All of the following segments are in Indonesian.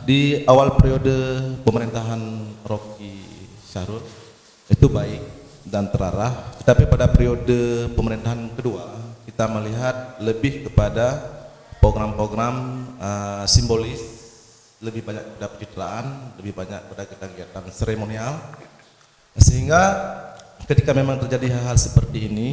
di awal periode pemerintahan Rocky Syahrul itu baik dan terarah, tetapi pada periode pemerintahan kedua kita melihat lebih kepada program-program simbolis, lebih banyak pada pencitraan, lebih banyak pada kegiatan seremonial, sehingga ketika memang terjadi hal-hal seperti ini.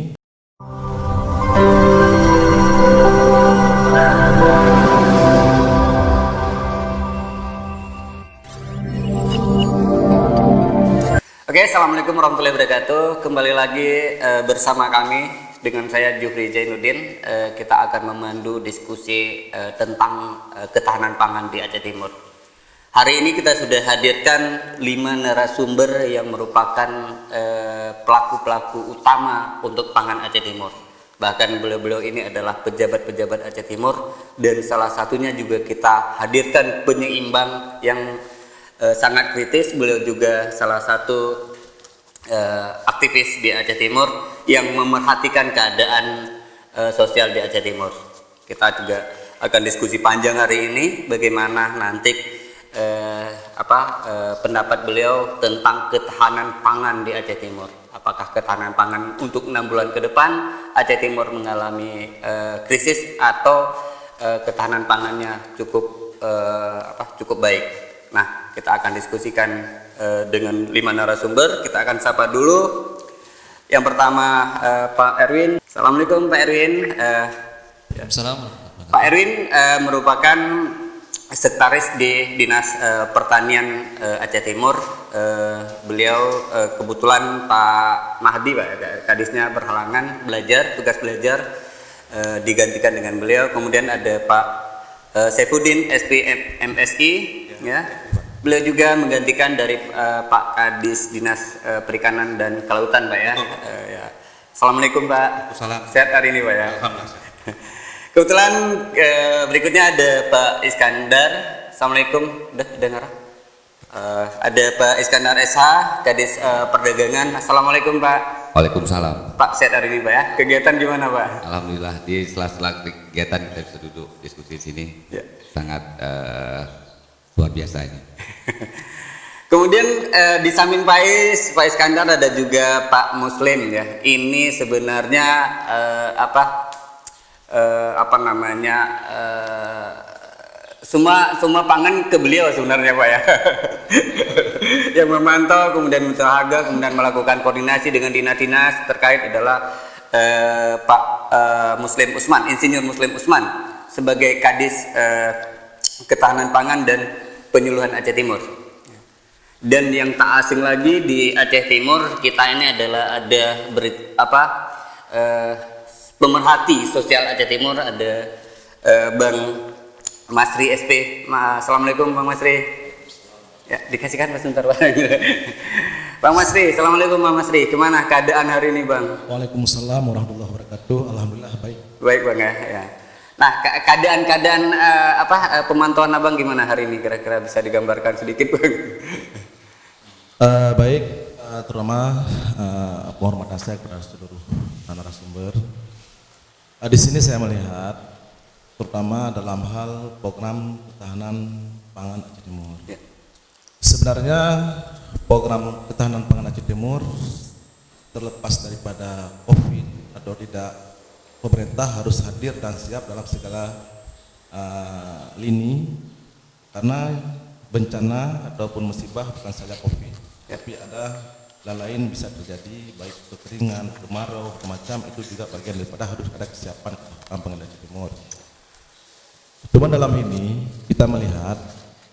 Oke, assalamualaikum warahmatullahi wabarakatuh. Kembali lagi bersama kami dengan saya Jufri Zainuddin. Kita akan memandu diskusi tentang ketahanan pangan di Aceh Timur. Hari ini kita sudah hadirkan 5 narasumber yang merupakan pelaku-pelaku utama untuk pangan Aceh Timur. Bahkan beliau-beliau ini adalah pejabat-pejabat Aceh Timur, dan salah satunya juga kita hadirkan penyeimbang yang sangat kritis. Beliau juga salah satu aktivis di Aceh Timur yang memerhatikan keadaan sosial di Aceh Timur. Kita juga akan diskusi panjang hari ini bagaimana nanti pendapat beliau tentang ketahanan pangan di Aceh Timur. Apakah ketahanan pangan untuk 6 bulan ke depan Aceh Timur mengalami krisis, atau ketahanan pangannya cukup baik. Nah, kita akan diskusikan dengan 5 narasumber. Kita akan sapa dulu. Yang pertama Pak Erwin. Assalamualaikum Pak Erwin. Assalamualaikum. Pak Erwin merupakan sekretaris di Dinas Pertanian Aceh Timur. Beliau kebetulan Pak Mahdi, Pak, kadisnya berhalangan tugas belajar, digantikan dengan beliau. Kemudian ada Pak Saifuddin SPMSI, ya. Beliau juga menggantikan dari Pak Kadis Dinas Perikanan dan Kelautan, Pak, ya. Ya. Assalamualaikum, Pak. Waalaikumsalam. Sehat hari ini, Pak, ya. Alhamdulillah. Kebetulan berikutnya ada Pak Iskandar. Assalamualaikum. Udah dengar? Ada Pak Iskandar SH, Kadis Perdagangan. Assalamualaikum, Pak. Waalaikumsalam. Pak, sehat hari ini, Pak, ya. Kegiatan gimana, Pak? Alhamdulillah, di sela-sela kegiatan kita bisa duduk diskusi di sini. Ya. Sangat luar biasa ini. Kemudian di samping Pak Iskandar ada juga Pak Muslim, ya. Ini sebenarnya semua pangan ke beliau sebenarnya, Pak, ya. Yang memantau, kemudian menjaga, kemudian melakukan koordinasi dengan dinas-dinas terkait adalah Pak Muslim Usman, Insinyur Muslim Usman, sebagai Kadis Ketahanan Pangan dan Penyuluhan Aceh Timur. Dan yang tak asing lagi di Aceh Timur kita ini adalah ada pemerhati sosial Aceh Timur, ada Bang Masri SP. Assalamualaikum Bang Masri. Ya, dikasihkan Mas sebentar, Bang. Bang Masri, assalamualaikum Bang Masri. Gimana keadaan hari ini, Bang? Waalaikumsalam warahmatullahi wabarakatuh. Alhamdulillah baik. Baik, Bang, ya. Nah, keadaan pemantauan Abang gimana hari ini, kira-kira bisa digambarkan sedikit, Bang? Baik, terutama penghormatan saya kepada seluruh narasumber. Di sini saya melihat terutama dalam hal program ketahanan pangan Aceh Timur. Ya. Sebenarnya program ketahanan pangan Aceh Timur terlepas daripada COVID atau tidak, pemerintah harus hadir dan siap dalam segala lini, karena bencana ataupun musibah bukan saja COVID, tapi ada lain bisa terjadi, baik kekeringan, kemarau, macam itu juga bagian daripada harus ada kesiapan pangan Aceh Timur. Cuma dalam ini kita melihat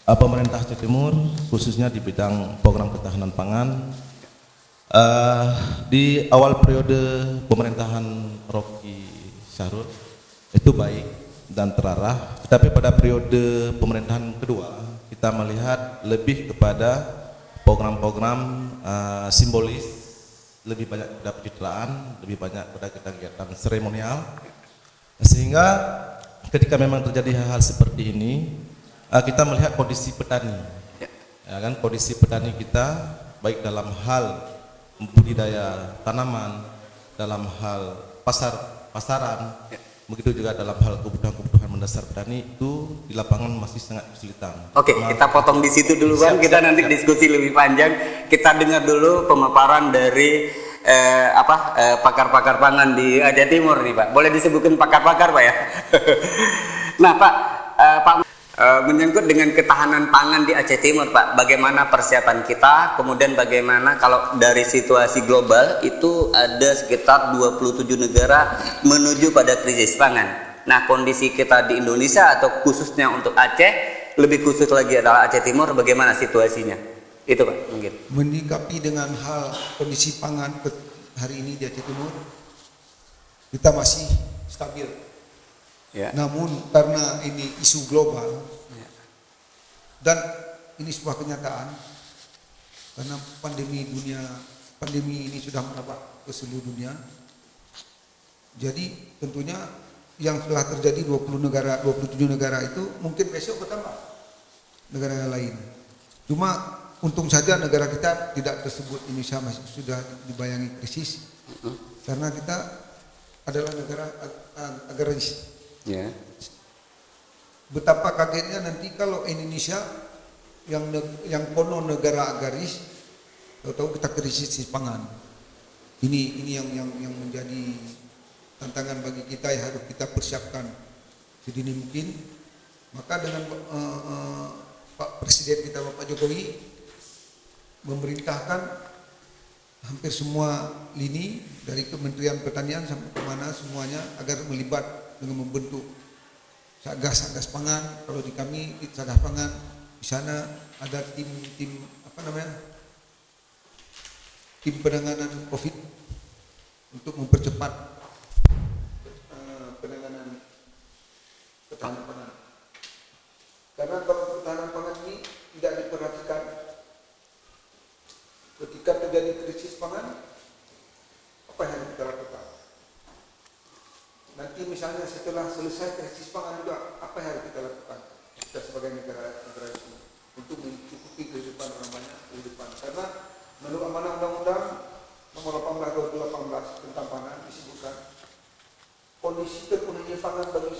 pemerintah Aceh Timur khususnya di bidang program ketahanan pangan di awal periode pemerintahan Rocky Syahrul itu baik dan terarah, tetapi pada periode pemerintahan kedua kita melihat lebih kepada program-program simbolis, lebih banyak pada pencitraan, lebih banyak pada kegiatan seremonial, sehingga ketika memang terjadi hal-hal seperti ini kita melihat kondisi petani, ya kan, kondisi petani kita baik dalam hal budidaya tanaman, dalam hal pasaran, begitu juga dalam hal kebutuhan mendasar petani itu di lapangan masih sangat kesulitan. Oke, kita potong di situ dulu Bang. Kita nanti diskusi lebih panjang. Kita dengar dulu pemaparan dari pakar-pakar pangan di Aceh Timur nih Pak. Boleh disebutkan pakar-pakar Pak ya? Nah Pak, menyangkut dengan ketahanan pangan di Aceh Timur Pak, bagaimana persiapan kita, kemudian bagaimana kalau dari situasi global itu ada sekitar 27 negara menuju pada krisis pangan. Nah kondisi kita di Indonesia atau khususnya untuk Aceh, lebih khusus lagi adalah Aceh Timur, bagaimana situasinya? Itu Pak mungkin. Menyikapi dengan hal kondisi pangan hari ini di Aceh Timur, kita masih stabil. Ya. Namun karena ini isu global dan ini sebuah kenyataan, karena pandemi ini sudah merebak ke seluruh dunia. Jadi tentunya yang telah terjadi 27 negara itu mungkin besok bertambah negara lain. Cuma untung saja negara kita tidak tersebut, Indonesia masih sudah dibayangi krisis karena kita adalah negara agraris. Ya. Betapa kagetnya nanti kalau Indonesia yang konon negara agraris, tahu kita krisis pangan. Ini yang menjadi tantangan bagi kita yang harus kita persiapkan sedini mungkin. Maka dengan Pak Presiden kita Bapak Jokowi memerintahkan hampir semua lini dari Kementerian Pertanian sampai kemana semuanya agar melibat dengan membentuk satgas pangan. Kalau di kami di satgas pangan di sana ada tim penanganan COVID untuk mempercepat penanganan ketahanan pangan. Karena kalau ketahanan pangan ini tidak diperhatikan, ketika terjadi krisis pangan, apa yang kita lakukan? Nanti misalnya setelah selesai krisis pangan juga, apa yang harus kita lakukan? Kita sebagai negara ini untuk mencukupi kehidupan orang banyak kehidupan. Karena menurut amanah Undang-Undang Nomor 18 2018 tentang pangan disebutkan kondisi terpenuhinya pangan bagi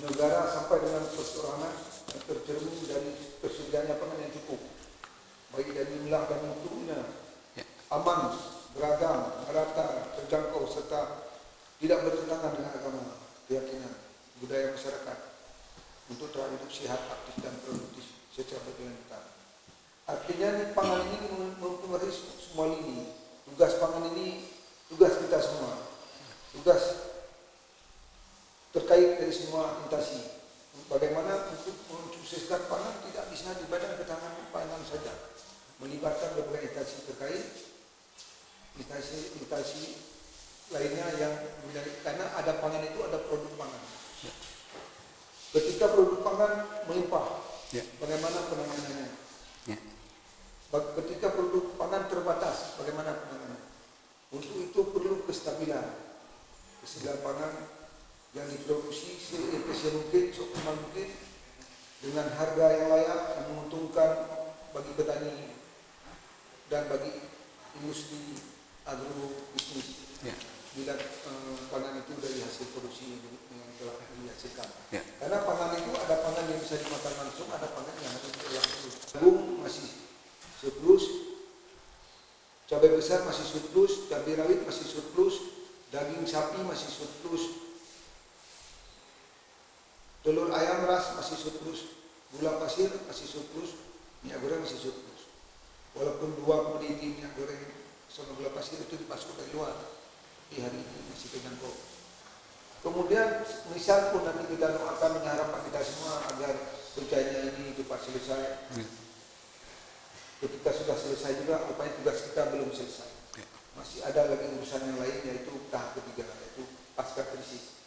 negara sampai dengan perseorangan yang tercermin dari tersedianya pangan yang cukup, baik dari jumlah dan mutunya, aman, beragam, merata, terjangkau serta tidak bertentangan dengan agama, keyakinan, budaya masyarakat untuk terhadap hidup sehat, aktif dan produktif secara berkelanjutan. Artinya pangan ini mempengaruhi semua lini. Tugas pangan ini tugas kita semua, tugas terkait dari semua instansi. Bagaimana untuk mensukseskan pangan tidak bisa di Badan Ketahanan Pangan saja, melibatkan berbagai instansi terkait, instansi lainnya yang karena ada pangan itu ada produk pangan. Ketika produk pangan melimpah, bagaimana penanganannya? Ketika produk pangan terbatas, bagaimana penanganannya? Untuk itu perlu kestabilan pangan yang diproduksi seefisien mungkin, seoptimal mungkin, dengan harga yang layak yang menguntungkan bagi petani dan bagi industri agrobisnis. Bila pangan itu dari hasil produksi yang telah dihasilkan. Karena pangan itu ada pangan yang bisa dimakan langsung, ada pangan yang harus diolah dulu. Jagung masih surplus, cabai besar masih surplus, cabai rawit masih surplus, daging sapi masih surplus, telur ayam ras masih surplus, gula pasir masih surplus, minyak goreng masih surplus. Walaupun dua komoditi minyak goreng sama gula pasir itu dipasok dari luar, tapi hari ini masih terjangkau. Kemudian misal pun nanti kita akan mengharapkan kita semua agar bencana ini cepat selesai. Ketika sudah selesai juga, upaya tugas kita belum selesai. Masih ada lagi urusan yang lain, yaitu tahap ketiga, yaitu pasca krisis.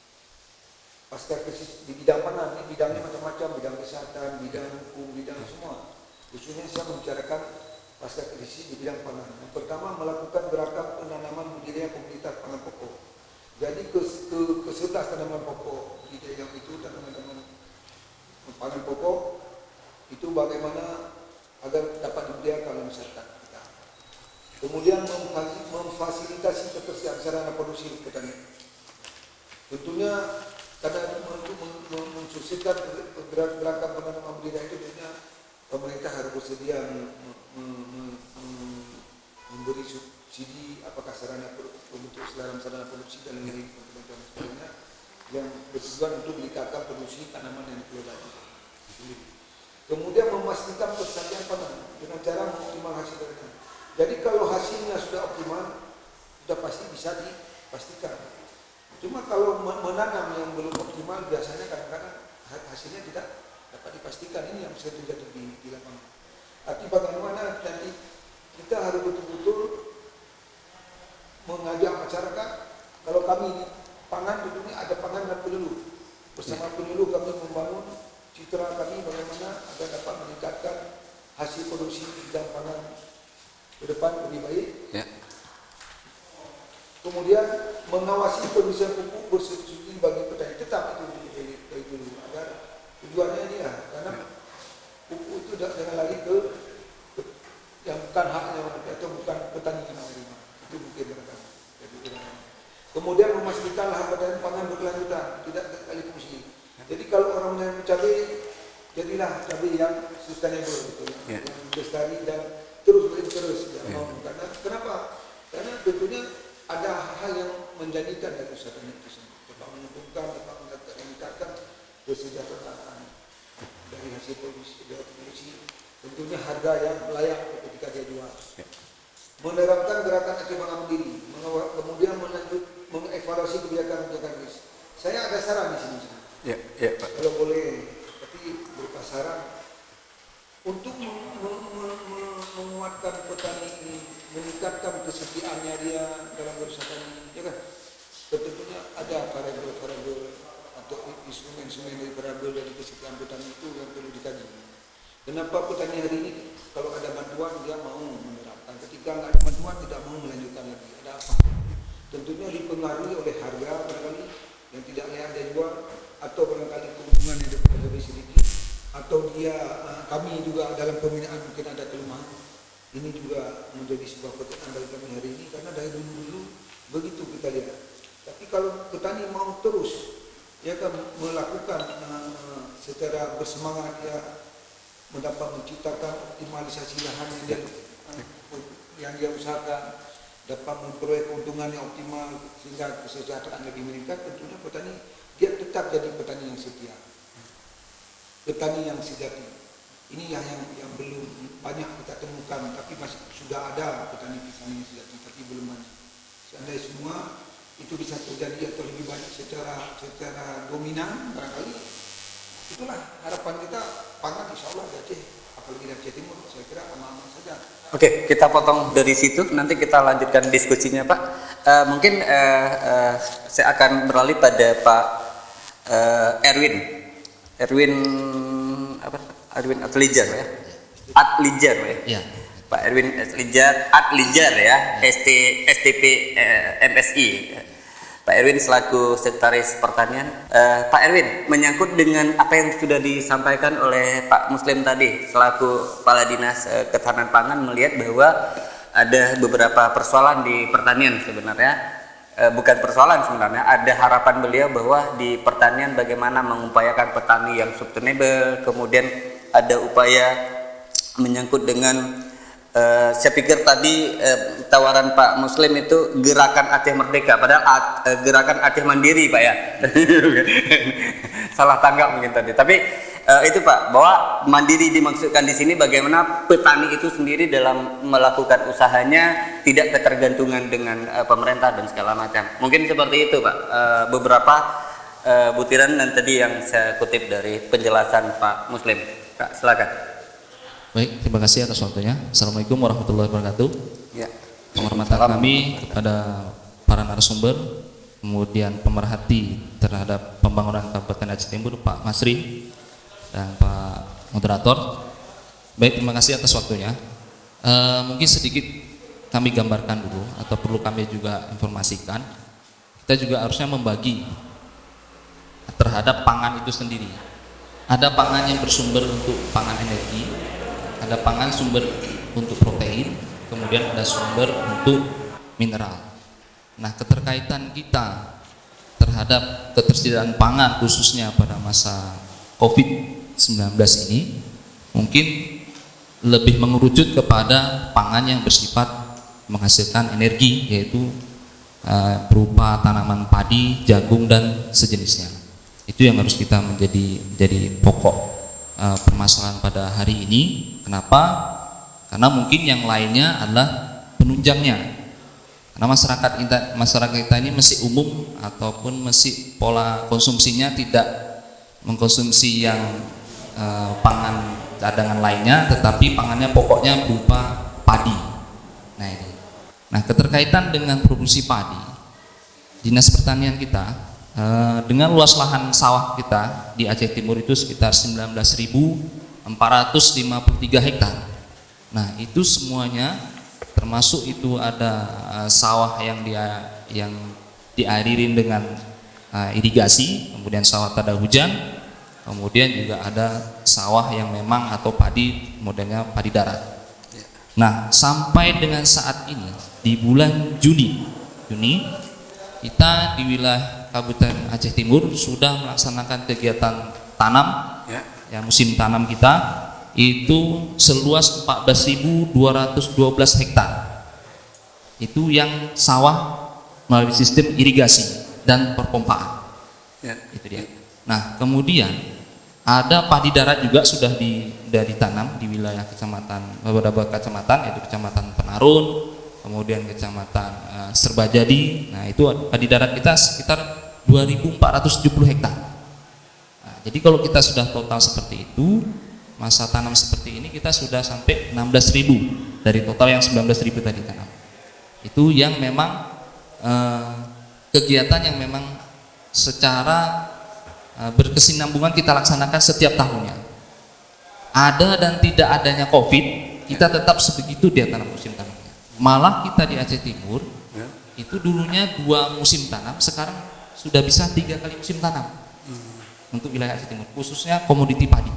Pasca krisis di bidang mana? Ini bidangnya macam-macam, bidang kesehatan, bidang hukum, bidang semua. Khususnya saya membicarakan pasca krisis di bidang pangan. Yang pertama, melakukan gerakan penanaman budidaya komunitas pangan pokok. Jadi ke 11 tanaman pokok budidaya itu tanaman pangan pokok itu bagaimana agar dapat dibudidayakan oleh masyarakat kita. Kemudian memfasilitasi ketersediaan sarana produksi petani. Tentunya karena untuk mensukseskan gerakan penanaman budidaya itu biasanya pemerintah harus bersedia memberi subsidi apakah sarana untuk sarana produksi dan lain-lain dan sebagainya yang bertujuan untuk meningkatkan produksi tanaman yang dikelola. Kemudian memastikan persediaan pangan dengan cara mengoptimal hasil dari. Jadi kalau hasilnya sudah optimal, sudah pasti bisa dipastikan. Cuma kalau menanam yang belum optimal biasanya kadang-kadang hasilnya tidak dapat dipastikan. Ini yang bisa terjadi di lapangan. Tapi bagaimana nanti kita harus betul-betul mengajak masyarakat. Kalau kami di pangan tentunya ada pangan dan penyuluh. Bersama penyuluh kami membangun citra kami bagaimana agar dapat meningkatkan hasil produksi bidang pangan ke depan lebih baik. Ya. Kemudian mengawasi pemilihan pupuk bersubsidi bagi petani, tetap itu dari dulu agar tujuannya ini ya, karena pupuk itu jangan lagi ke yang bukan haknya atau bukan petani yang menerima. Itu mungkin barangkali. Kemudian memastikan lahan badan pangan berkelanjutan, tidak kali fungsi. Jadi kalau orang yang cabai, jadilah cabai yang sustainable, gitu, yang lestari dan terus berterus. Karena kenapa? Karena tentunya ada hal-hal yang menjadikan dari usaha itu sendiri, dapat menguntungkan, dapat meningkatkan kesejahteraan dari hasil produksi, tentunya harga yang layak ketika dia jual. Menerapkan gerakan aktif pangan mandiri, kemudian mengevaluasi kebijakan risk. Saya ada saran di sini. Ya, Pak. Kalau boleh, tapi berupa saran untuk menguatkan petani ini, meningkatkan kesetiaannya dia dalam berusaha tani, ya kan? Tentunya ada variabel atau instrumen dari variabel dari kesetiaan petani itu yang perlu dikaji. Kenapa petani hari ini kalau ada bantuan dia mau menerapkan, ketika nggak ada bantuan tidak mau melanjutkan lagi? Ada apa? Tentunya dipengaruhi oleh harga barangkali yang tidak layak dia jual, atau barangkali keuntungan yang lebih sedikit, atau dia kami juga dalam pembinaan mungkin ada kelemahan. Ini juga menjadi sebuah pertanyaan bagi kami hari ini karena dari dulu begitu kita lihat. Tapi kalau petani mau terus ya kan melakukan secara bersemangat ya mendapat menciptakan optimalisasi lahan yang dia usahakan, dapat memperoleh keuntungan yang optimal sehingga kesejahteraan lebih meningkat, tentunya petani dia tetap jadi petani yang setia, petani yang sejati. Ini yang belum banyak kita temukan, tapi masih sudah ada petani yang sejati, tapi belum banyak. Seandainya semua itu bisa terjadi atau lebih banyak secara dominan barangkali, itulah harapan kita pangan insya Allah di Aceh, apalagi di Aceh Timur, saya kira aman-aman saja. Oke, kita potong dari situ, nanti kita lanjutkan diskusinya Pak. Mungkin saya akan beralih pada Pak Erwin Adlijar ya. Adlijar ya. Pak Erwin Adlijar ya, STP MSI. Pak Erwin selaku Sekretaris Pertanian. Pak Erwin, menyangkut dengan apa yang sudah disampaikan oleh Pak Muslim tadi selaku Kepala Dinas Ketahanan Pangan, melihat bahwa ada beberapa persoalan di pertanian sebenarnya. Bukan persoalan sebenarnya, ada harapan beliau bahwa di pertanian bagaimana mengupayakan petani yang sustainable, kemudian ada upaya menyangkut dengan saya pikir tadi tawaran Pak Muslim itu gerakan Aceh Merdeka, padahal gerakan Aceh Mandiri Pak ya. Salah tanggap mungkin tadi. Tapi itu Pak, bahwa mandiri dimaksudkan di sini bagaimana petani itu sendiri dalam melakukan usahanya tidak ketergantungan dengan pemerintah dan segala macam. Mungkin seperti itu Pak. Beberapa butiran dan tadi yang saya kutip dari penjelasan Pak Muslim. Pak, silakan. Baik, terima kasih atas waktunya. Assalamualaikum warahmatullahi wabarakatuh. Ya. Penghormatan kami kepada para narasumber, kemudian pemerhati terhadap pembangunan Kabupaten Aceh Timur, Pak Masri dan Pak Moderator. Baik, terima kasih atas waktunya. Mungkin sedikit kami gambarkan dulu, atau perlu kami juga informasikan. Kita juga harusnya membagi terhadap pangan itu sendiri. Ada pangan yang bersumber untuk pangan energi, ada pangan sumber untuk protein, kemudian ada sumber untuk mineral. Nah, keterkaitan kita terhadap ketersediaan pangan khususnya pada masa COVID-19 ini mungkin lebih mengerucut kepada pangan yang bersifat menghasilkan energi, yaitu berupa tanaman padi, jagung dan sejenisnya. Itu yang harus kita menjadi pokok permasalahan pada hari ini. Kenapa? Karena mungkin yang lainnya adalah penunjangnya. Karena masyarakat kita ini masih umum ataupun masih pola konsumsinya tidak mengkonsumsi yang pangan cadangan lainnya, tetapi pangannya pokoknya berupa padi. Nah ini. Nah, keterkaitan dengan produksi padi, Dinas Pertanian kita dengan luas lahan sawah kita di Aceh Timur itu sekitar 19.453 hektar. Nah, itu semuanya termasuk itu ada sawah yang dialirin dengan irigasi, kemudian sawah tada hujan, kemudian juga ada sawah yang memang atau padi modelnya padi darat. Nah, sampai dengan saat ini di bulan Juni kita di wilayah Kabupaten Aceh Timur sudah melaksanakan kegiatan tanam ya musim tanam kita itu seluas 14.212 hektar. Itu yang sawah melalui sistem irigasi dan perpompaan. Itu dia. Nah, kemudian ada padi darat juga sudah ditanam di wilayah beberapa kecamatan, yaitu Kecamatan Penarun, kemudian Kecamatan Serbajadi. Nah, itu padi darat kita sekitar 2.470 hektar. Nah, jadi kalau kita sudah total seperti itu, masa tanam seperti ini kita sudah sampai 16.000 dari total yang 19.000 tadi tanam. Itu yang memang kegiatan yang memang secara berkesinambungan kita laksanakan setiap tahunnya. Ada dan tidak adanya COVID, kita tetap sebegitu dia tanam musim tanamnya. Malah kita di Aceh Timur itu dulunya 2 musim tanam, sekarang sudah bisa 3 kali musim tanam untuk wilayah Aceh Timur, khususnya komoditi padi.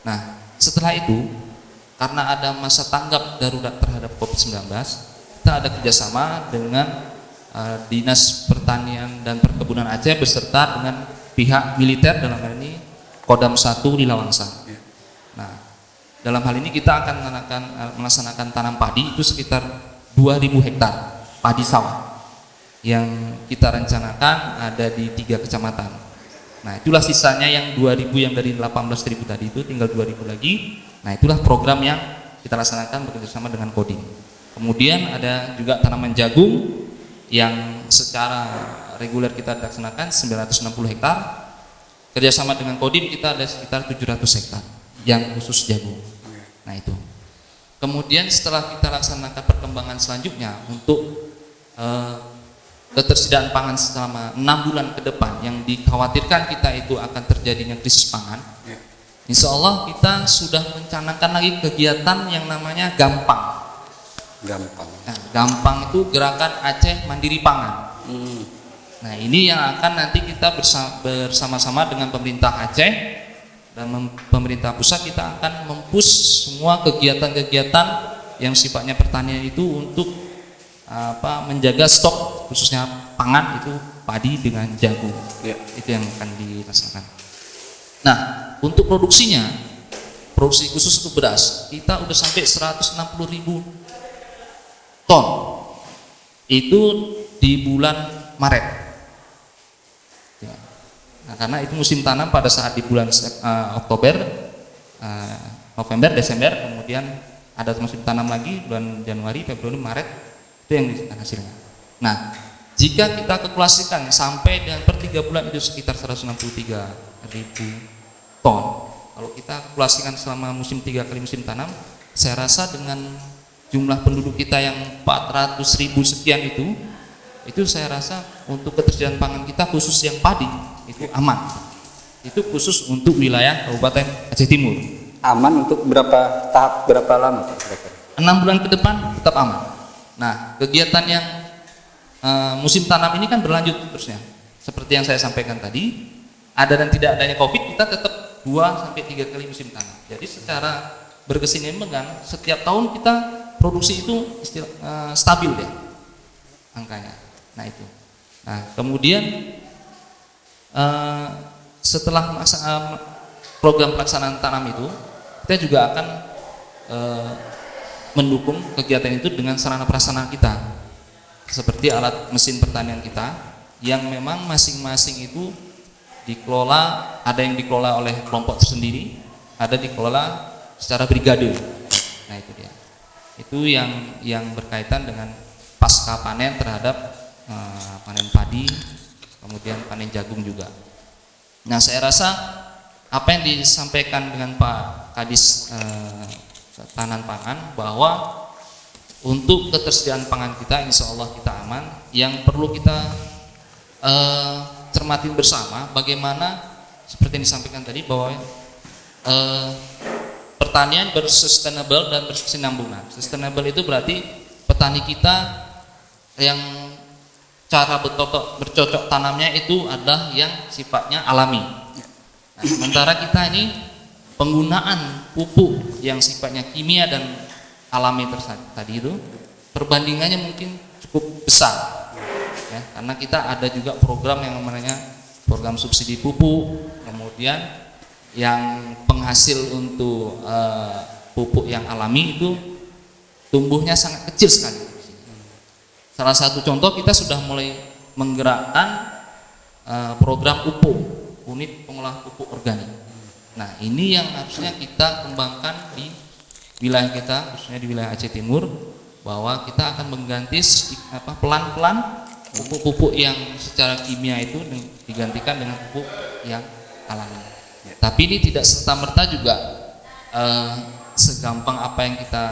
Nah, setelah itu karena ada masa tanggap darurat terhadap COVID-19, kita ada kerjasama dengan Dinas Pertanian dan Perkebunan Aceh beserta dengan pihak militer, dalam hal ini Kodam 1 Lilawangsa. Nah, dalam hal ini kita akan melaksanakan tanam padi itu sekitar 2.000 hektar padi sawah yang kita rencanakan ada di 3 kecamatan. Nah, itulah sisanya yang 2.000 yang dari 18.000 tadi itu tinggal 2.000 lagi. Nah, itulah program yang kita laksanakan bekerjasama dengan Kodim. Kemudian ada juga tanaman jagung yang secara reguler kita laksanakan 960 hektar. Kerjasama dengan Kodim kita ada sekitar 700 hektar yang khusus jagung. Nah, itu. Kemudian setelah kita laksanakan perkembangan selanjutnya untuk ketersediaan pangan selama 6 bulan ke depan yang dikhawatirkan kita itu akan terjadinya krisis pangan. Insya Allah kita sudah mencanangkan lagi kegiatan yang namanya Gampang. Nah, Gampang itu gerakan Aceh Mandiri Pangan. Nah, ini yang akan nanti kita bersama-sama dengan pemerintah Aceh dan pemerintah pusat, kita akan mempush semua kegiatan-kegiatan yang sifatnya pertanian itu untuk menjaga stok khususnya pangan itu padi dengan jagung. Itu yang akan dilaksanakan. Nah, untuk produksi khusus untuk beras kita udah sampai 160.000 ton itu di bulan Maret. Nah, karena itu musim tanam pada saat di bulan Oktober, November, Desember, kemudian ada musim tanam lagi bulan Januari, Februari, Maret. Itu yang disediakan hasilnya. Nah, jika kita kalkulasikan sampai dengan per 3 bulan itu sekitar 163.000 ton. Kalau kita kalkulasikan selama musim 3 kali musim tanam, saya rasa dengan jumlah penduduk kita yang 400.000 sekian itu saya rasa untuk ketersediaan pangan kita khusus yang padi itu aman. Itu khusus untuk wilayah Kabupaten Aceh Timur. Aman untuk berapa lama? 6 bulan ke depan tetap aman. Nah, kegiatan yang musim tanam ini kan berlanjut terusnya. Seperti yang saya sampaikan tadi, ada dan tidak adanya COVID, kita tetap 2-3 kali musim tanam. Jadi secara berkesinambungan setiap tahun kita produksi itu stabil deh angkanya. Nah, itu. Nah, kemudian setelah program pelaksanaan tanam itu, kita juga akan mendukung kegiatan itu dengan sarana prasarana kita, seperti alat mesin pertanian kita yang memang masing-masing itu dikelola, ada yang dikelola oleh kelompok tersendiri, ada dikelola secara brigade. Nah itu dia, itu yang berkaitan dengan pasca panen terhadap panen padi, kemudian panen jagung juga. Nah saya rasa apa yang disampaikan dengan Pak Kadis Ketahanan Pangan, bahwa untuk ketersediaan pangan kita insya Allah kita aman. Yang perlu kita cermatin bersama bagaimana seperti yang disampaikan tadi, bahwa pertanian bersustainable dan berkesinambungan. Sustainable itu berarti petani kita yang cara bercocok tanamnya itu adalah yang sifatnya alami. Nah, sementara kita ini penggunaan pupuk yang sifatnya kimia dan alami tadi itu perbandingannya mungkin cukup besar ya, karena kita ada juga program yang namanya program subsidi pupuk, kemudian yang penghasil untuk pupuk yang alami itu tumbuhnya sangat kecil sekali. Salah satu contoh, kita sudah mulai menggerakkan program UPO, unit pengolah pupuk organik. Nah ini yang harusnya kita kembangkan di wilayah kita, khususnya di wilayah Aceh Timur, bahwa kita akan mengganti pelan-pelan pupuk-pupuk yang secara kimia itu digantikan dengan pupuk yang alami. Tapi ini tidak serta-merta juga segampang apa yang kita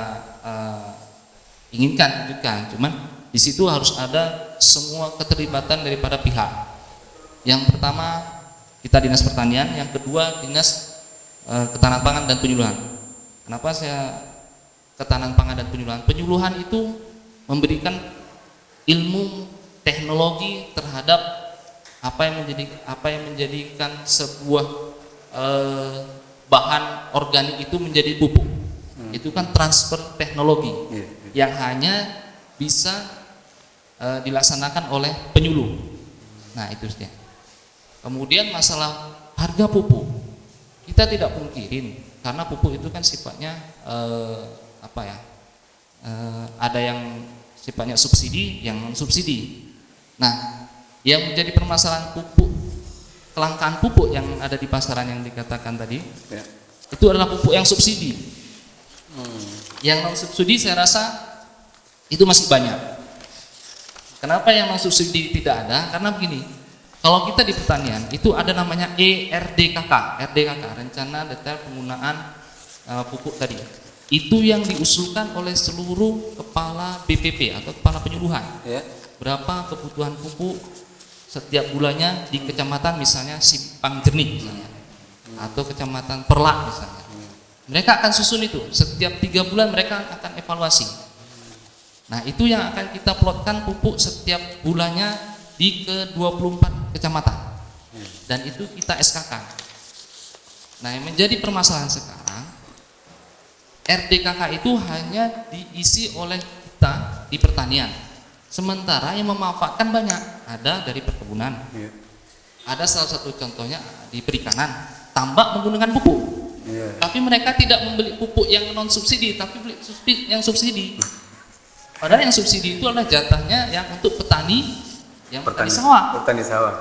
inginkan, cuman di situ harus ada semua keterlibatan daripada pihak. Yang pertama kita Dinas Pertanian, yang kedua Dinas Ketahanan Pangan dan Penyuluhan. Kenapa saya Ketahanan Pangan dan Penyuluhan? Penyuluhan itu memberikan ilmu teknologi terhadap apa yang menjadikan sebuah bahan organik itu menjadi pupuk. Itu kan transfer teknologi yang hanya bisa dilaksanakan oleh penyuluh. Nah itu dia. Kemudian masalah harga pupuk, kita tidak pungkirin karena pupuk itu kan sifatnya ada yang sifatnya subsidi, yang non subsidi. Nah, yang menjadi permasalahan pupuk, kelangkaan pupuk yang ada di pasaran yang dikatakan tadi, itu adalah pupuk yang subsidi. Yang non subsidi saya rasa itu masih banyak. Kenapa yang non subsidi tidak ada? Karena begini, kalau kita di pertanian itu ada namanya RDKK, Rencana Detail Penggunaan Pupuk tadi. Itu yang diusulkan oleh seluruh kepala BPP atau kepala penyuluhan. Berapa kebutuhan pupuk setiap bulannya di kecamatan misalnya Simpang Jernih misalnya, atau kecamatan Perlak misalnya. Mereka akan susun itu, setiap 3 bulan mereka akan evaluasi. Nah itu yang akan kita plotkan pupuk setiap bulannya di ke-24 kecamatan, dan itu kita SK-kan. Nah yang menjadi permasalahan sekarang, RDKK itu hanya diisi oleh kita di pertanian, sementara yang memanfaatkan banyak, ada dari perkebunan, ada salah satu contohnya di perikanan, tambak menggunakan pupuk, tapi mereka tidak membeli pupuk yang non subsidi, tapi beli yang subsidi. Padahal yang subsidi itu adalah jatahnya yang untuk petani yang petani sawah.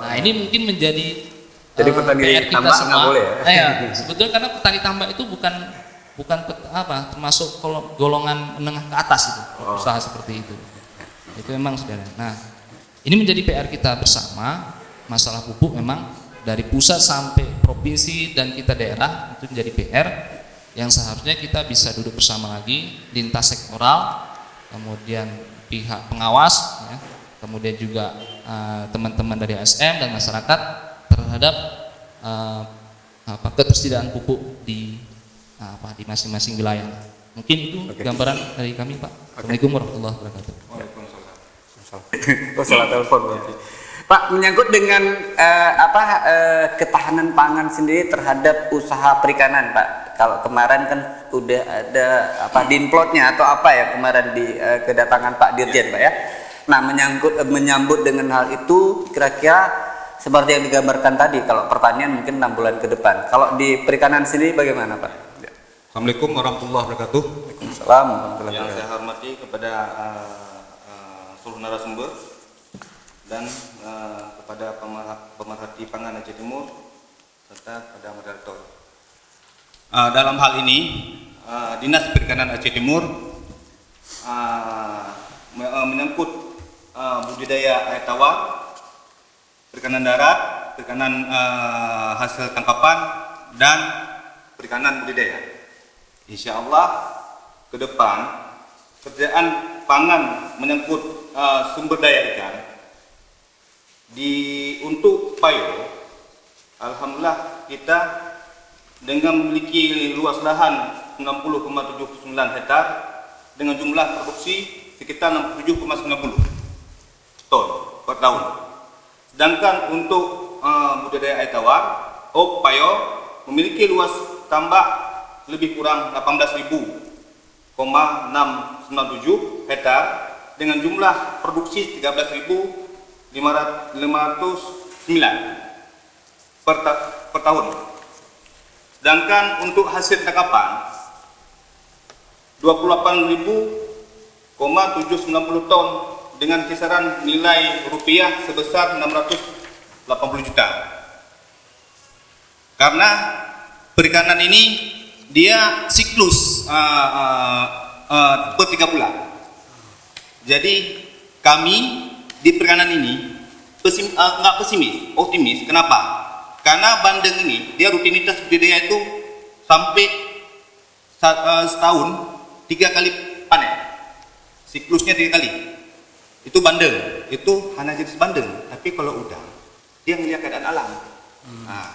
Nah ini mungkin menjadi petani PR kita tambak semua. nggak boleh ya? Sebetulnya karena petani tambak itu bukan termasuk golongan menengah ke atas itu, usaha seperti itu. Itu memang saudara. Nah ini menjadi PR kita bersama. Masalah pupuk memang dari pusat sampai provinsi dan kita daerah itu menjadi PR yang seharusnya kita bisa duduk bersama lagi, lintas sektoral, kemudian pihak pengawas, ya, kemudian juga teman-teman dari ASN dan masyarakat terhadap ketersediaan pupuk di masing-masing wilayah. Mungkin itu gambaran dari kami, Pak. Assalamualaikum warahmatullahi wabarakatuh. Salah telepon berarti. Pak, menyangkut dengan ketahanan pangan sendiri terhadap usaha perikanan, Pak. Kalau kemarin kan udah ada dinplotnya atau apa ya kemarin di kedatangan Pak Dirjen, Pak ya. Nah, menyambut dengan hal itu kira-kira seperti yang digambarkan tadi, kalau pertanian mungkin 6 bulan ke depan. Kalau di perikanan sendiri bagaimana, Pak? Assalamualaikum warahmatullahi wabarakatuh. Waalaikumsalam warahmatullahi Yang wabarakatuh. saya hormati kepada seluruh narasumber dan kepada pemerhati pangan Aceh Timur serta kepada moderator. Dalam hal ini Dinas Perikanan Aceh Timur menyangkut budidaya air tawar, perikanan darat, perikanan hasil tangkapan, dan perikanan budidaya. Insya Allah ke depan kerjaan pangan menyangkut sumber daya ikan untuk payo, alhamdulillah kita dengan memiliki luas lahan 60,79 hektar dengan jumlah produksi sekitar 67,90 ton per tahun. Sedangkan untuk budidaya air tawar, payo memiliki luas tambak lebih kurang 18.697 hektar dengan jumlah produksi 13.509 per tahun. Sedangkan untuk hasil tangkapan 28.790 ton dengan kisaran nilai rupiah sebesar 680 juta. Karena perikanan ini dia siklus per 3 bulan. Jadi kami di perikanan ini nggak pesimis, optimis. Kenapa? Karena bandeng ini dia rutinitas budidaya itu sampai setahun 3 kali panen, siklusnya 3 kali. Itu bandeng, itu hanya jenis bandeng. Tapi kalau udang, dia ngelihat keadaan alam. Nah,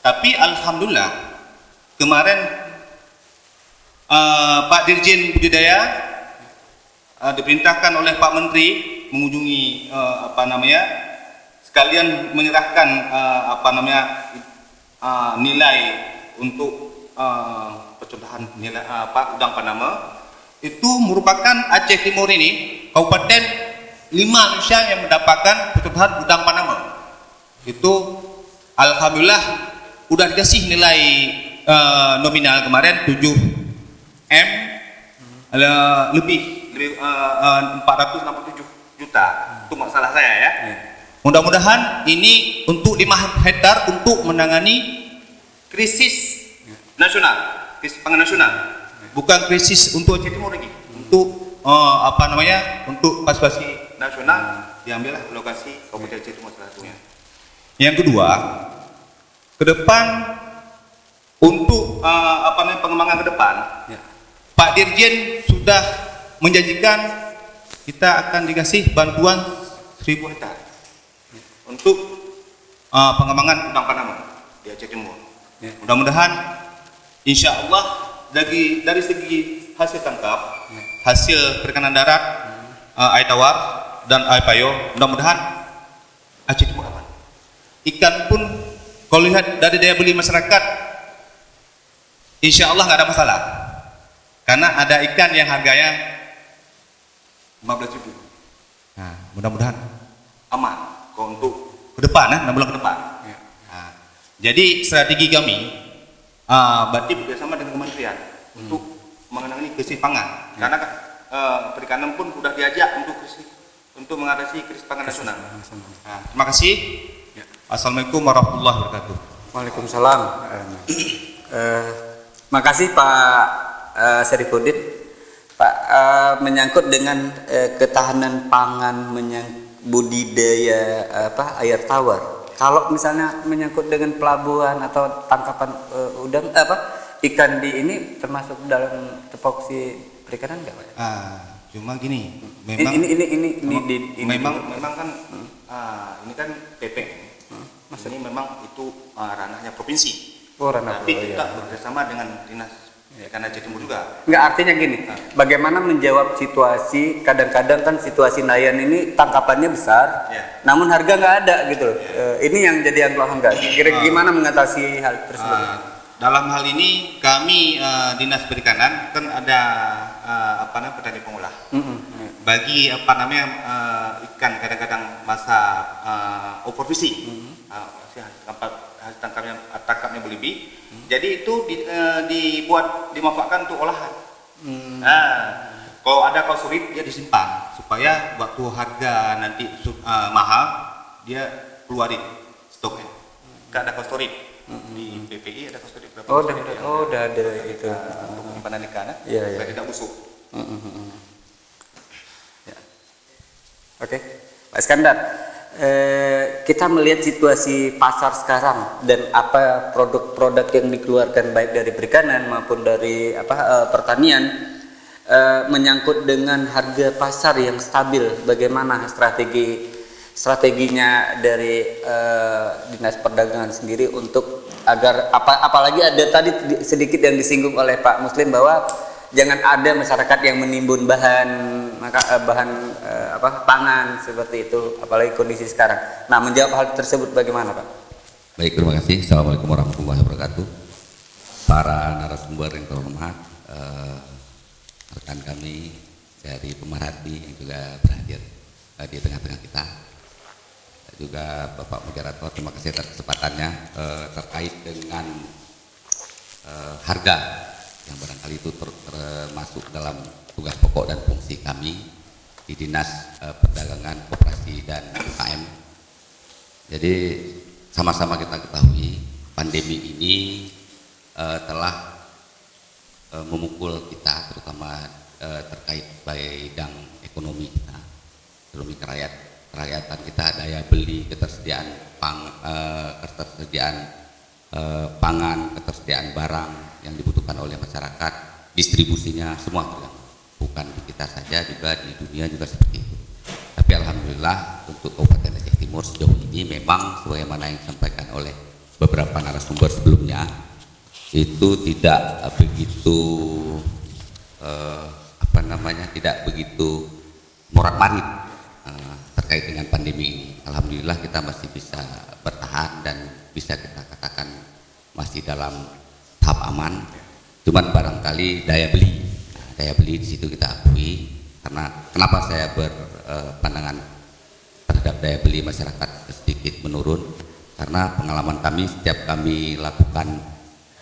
tapi alhamdulillah kemarin Pak Dirjen Budidaya diperintahkan oleh Pak Menteri mengunjungi sekalian menyerahkan nilai untuk percontohan nilai udang Panama. Itu merupakan Aceh Timur ini kabupaten 5 Indonesia yang mendapatkan percontohan udang Panama. Itu alhamdulillah udah dikasih nilai nominal kemarin 7 M lebih 467 juta. Itu masalah saya ya. Mudah-mudahan ini untuk 5 hektar untuk menangani krisis nasional, krisis pangan nasional. Bukan krisis untuk Aceh Timur lagi. Untuk untuk partisipasi nasional diambillah lokasi Kabupaten Aceh Timur salah satunya. Yang kedua, ke depan untuk pengembangan ke depan, Pak Dirjen sudah menjanjikan kita akan dikasih bantuan 1.000 hektar untuk pengembangan udang Panama di Aceh Timur. Mudah-mudahan insya Allah dari segi hasil tangkap, hasil perikanan darat, air tawar dan air payo, mudah-mudahan Aceh Timur aman. Ikan pun kalau lihat dari daya beli masyarakat, insya Allah nggak ada masalah. Karena ada ikan yang harganya 15.000. Nah, mudah-mudahan aman kalau untuk ke depan, 6 bulan ke depan. Nah, jadi strategi kami berarti bersama dengan kementerian untuk menangani krisis pangan. Karena perikanan pun sudah diajak untuk mengatasi krisis pangan nasional. Nah, terima kasih. Assalamualaikum warahmatullahi wabarakatuh. Waalaikumsalam. Makasih Pak Syarifuddin. Pak, menyangkut dengan ketahanan pangan, budidaya air tawar. Kalau misalnya menyangkut dengan pelabuhan atau tangkapan udang ikan di ini termasuk dalam tupoksi perikanan nggak, Pak? Cuma gini, memang memang kan ini kan PP. Ini memang itu ranahnya provinsi. Tapi kita bekerjasama dengan dinas karena Aceh Timur juga. Nggak, artinya gini, bagaimana menjawab situasi, kadang-kadang kan situasi nelayan ini tangkapannya besar, namun harga nggak ada gitu. Ini yang jadi angkuhan nggak. Kira-kira gimana mengatasi hal tersebut? Dalam hal ini kami Dinas Perikanan kan ada petani pengolah. Bagi ikan kadang-kadang masa overfishing, hasil tangkapnya berlebih. Jadi itu dimanfaatkan untuk olahan. Kalau ada kausurit dia disimpan supaya waktu harga nanti mahal dia keluarin stoknya. Nggak ada kausurit. Di PPI ada kausurit berapa? Udah ada itu. Untuk penyimpanan ikan, Iya. supaya tidak busuk. Ya. Oke, Pak Iskandar, kita melihat situasi pasar sekarang dan apa produk-produk yang dikeluarkan baik dari perikanan maupun dari pertanian, menyangkut dengan harga pasar yang stabil. Bagaimana strateginya dari Dinas Perdagangan sendiri untuk agar apalagi ada tadi sedikit yang disinggung oleh Pak Muslim bahwa jangan ada masyarakat yang menimbun pangan seperti itu, apalagi kondisi sekarang. Nah, menjawab hal tersebut bagaimana, Pak? Baik, terima kasih. Assalamualaikum warahmatullahi wabarakatuh. Para narasumber yang terhormat, rekan kami dari Pemerhati yang juga berhadir di tengah-tengah kita, juga Bapak Moderator, terima kasih atas kesempatannya terkait dengan harga yang barangkali itu termasuk dalam tugas pokok dan fungsi kami di Dinas Perdagangan, Koperasi dan UKM. Jadi sama-sama kita ketahui pandemi ini telah memukul kita, terutama terkait bidang ekonomi kita, ekonomi kerakyatan kita, daya beli, ketersediaan pangan, ketersediaan barang yang dibutuhkan oleh masyarakat, distribusinya semua terganggu. Bukan di kita saja, juga di dunia juga seperti itu. Tapi alhamdulillah untuk Kabupaten Aceh Timur sejauh ini memang sebagaimana yang disampaikan oleh beberapa narasumber sebelumnya, itu tidak begitu tidak begitu morat-marit terkait dengan pandemi ini. Alhamdulillah kita masih bisa bertahan dan bisa kita katakan masih dalam tahap aman. Cuman barangkali daya beli di situ kita akui, karena kenapa saya berpandangan terhadap daya beli masyarakat sedikit menurun, karena pengalaman kami setiap kami lakukan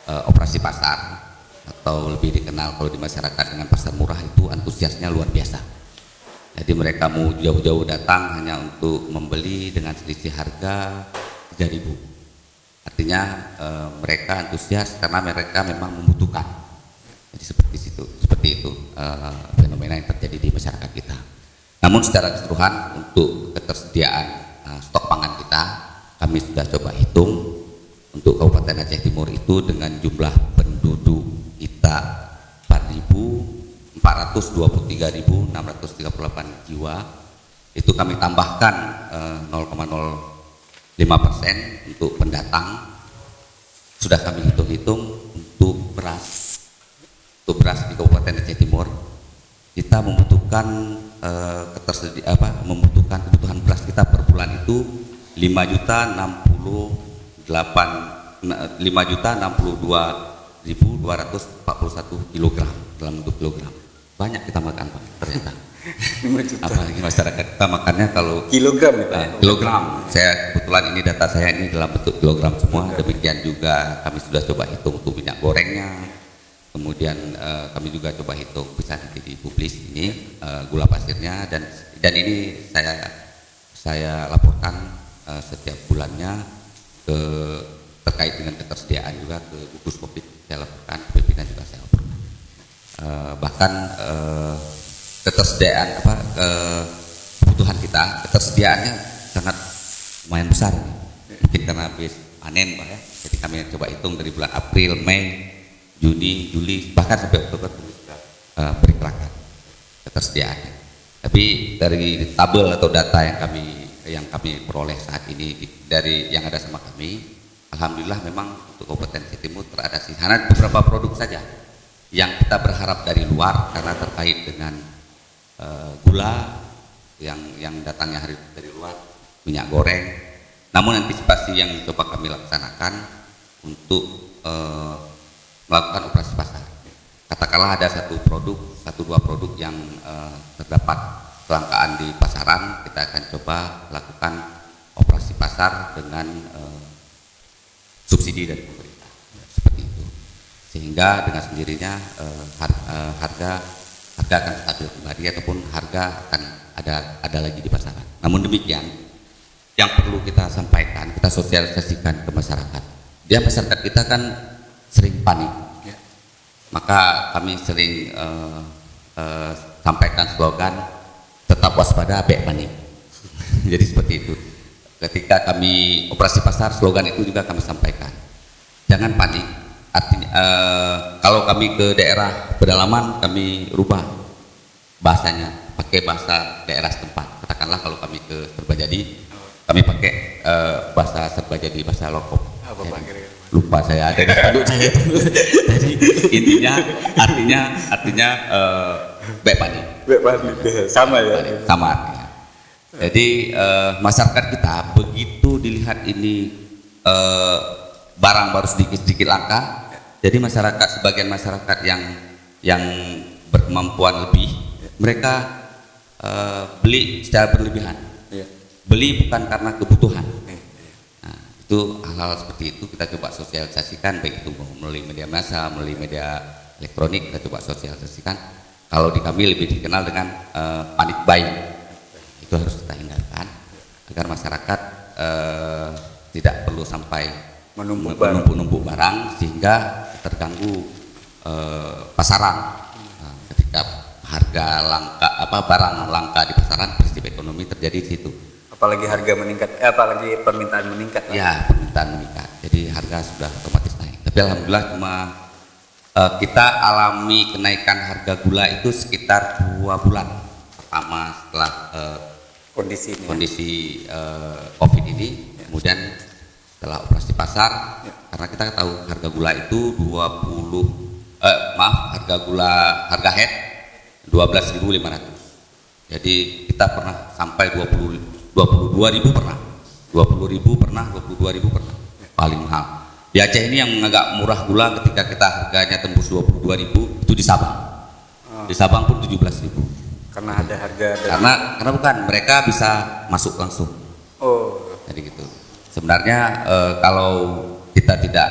operasi pasar atau lebih dikenal kalau di masyarakat dengan pasar murah, itu antusiasnya luar biasa. Jadi mereka mau jauh-jauh datang hanya untuk membeli dengan selisih harga 3.000. Artinya mereka antusias karena mereka memang membutuhkan. Jadi seperti itu fenomena yang terjadi di masyarakat kita. Namun secara keseluruhan untuk ketersediaan stok pangan kita, kami sudah coba hitung untuk Kabupaten Aceh Timur itu dengan jumlah penduduk kita 423.638 jiwa, itu kami tambahkan 0,05% untuk pendatang. Sudah kami hitung-hitung untuk beras di Kabupaten Aceh Timur kita membutuhkan kebutuhan beras kita per bulan itu 5.062.241 kilogram dalam bentuk kilogram. Banyak kita makan, Pak, ternyata. 5 juta. Apalagi masyarakat kita makannya kalau Kilogram ya, Pak? kilogram. Saya kebetulan ini data saya ini dalam bentuk kilogram semua. Demikian juga kami sudah coba hitung untuk minyak gorengnya. Kemudian kami juga coba hitung, bisa nanti dipublis ini gula pasirnya, dan ini saya laporkan setiap bulannya terkait dengan ketersediaan juga ke gugus Covid saya laporkan, pimpinan juga saya laporkan. Bahkan kebutuhan kita, ketersediaannya sangat lumayan besar. Mungkin karena habis panen, Pak, ya. Jadi kami coba hitung dari bulan April, Mei, Juni, Juli, bahkan sampai Oktober sudah perkirakan ketersediaannya. Tapi dari tabel atau data yang kami peroleh saat ini dari yang ada sama kami, alhamdulillah memang untuk Kabupaten Aceh Timur teratasi. Hanya beberapa produk saja yang kita berharap dari luar karena terkait dengan gula yang datangnya dari luar, minyak goreng. Namun antisipasi yang coba kami laksanakan untuk melakukan operasi pasar, katakanlah ada satu dua produk yang terdapat kelangkaan di pasaran, kita akan coba lakukan operasi pasar dengan subsidi dari pemerintah, seperti itu. Sehingga dengan sendirinya harga akan stabil kembali ataupun harga akan ada lagi di pasaran. Namun demikian, yang perlu kita sampaikan, kita sosialisasikan ke masyarakat. Dia masyarakat kita kan sering panik, maka kami sering sampaikan slogan tetap waspada, bek panik. Jadi seperti itu. Ketika kami operasi pasar, slogan itu juga kami sampaikan. Jangan panik. Artinya kalau kami ke daerah pedalaman, kami rubah bahasanya, pakai bahasa daerah setempat. Katakanlah kalau kami ke Serbajadi, kami pakai bahasa Serbajadi, bahasa lokop. Lupa saya, ada di spanduk saya itu. Jadi intinya artinya bek panik. Sama ya. Sama artinya. Jadi masyarakat kita begitu dilihat ini barang baru sedikit langka, jadi sebagian masyarakat yang berkemampuan lebih, mereka beli secara berlebihan. Beli bukan karena kebutuhan. Nah, itu hal-hal seperti itu kita coba sosialisasikan, baik itu melalui media massa, melalui media elektronik, kita coba sosialisasikan. Kalau di kami lebih dikenal dengan panic buying. Itu harus kita hindarkan agar masyarakat tidak perlu sampai menumpuk barang sehingga terganggu pasaran. Ketika harga langka, barang langka di pasaran, peristiwa ekonomi terjadi di situ. Apalagi harga meningkat, apalagi permintaan meningkat. Ya, permintaan meningkat. Jadi harga sudah otomatis naik. Tapi alhamdulillah cuma kita alami kenaikan harga gula itu sekitar 2 bulan pertama setelah kondisi COVID ini. Kemudian setelah operasi pasar, karena kita tahu harga gula itu harga head 12.500. Jadi kita pernah sampai 22.000 pernah, 20.000 pernah, 22.000 pernah, paling mahal. Di Aceh ini yang agak murah gula ketika kita harganya tembus 22.000 itu di Sabang. Di Sabang pun 17.000. Karena ada harga dari... karena bukan, mereka bisa masuk langsung. Oh, jadi gitu. Sebenarnya kalau kita tidak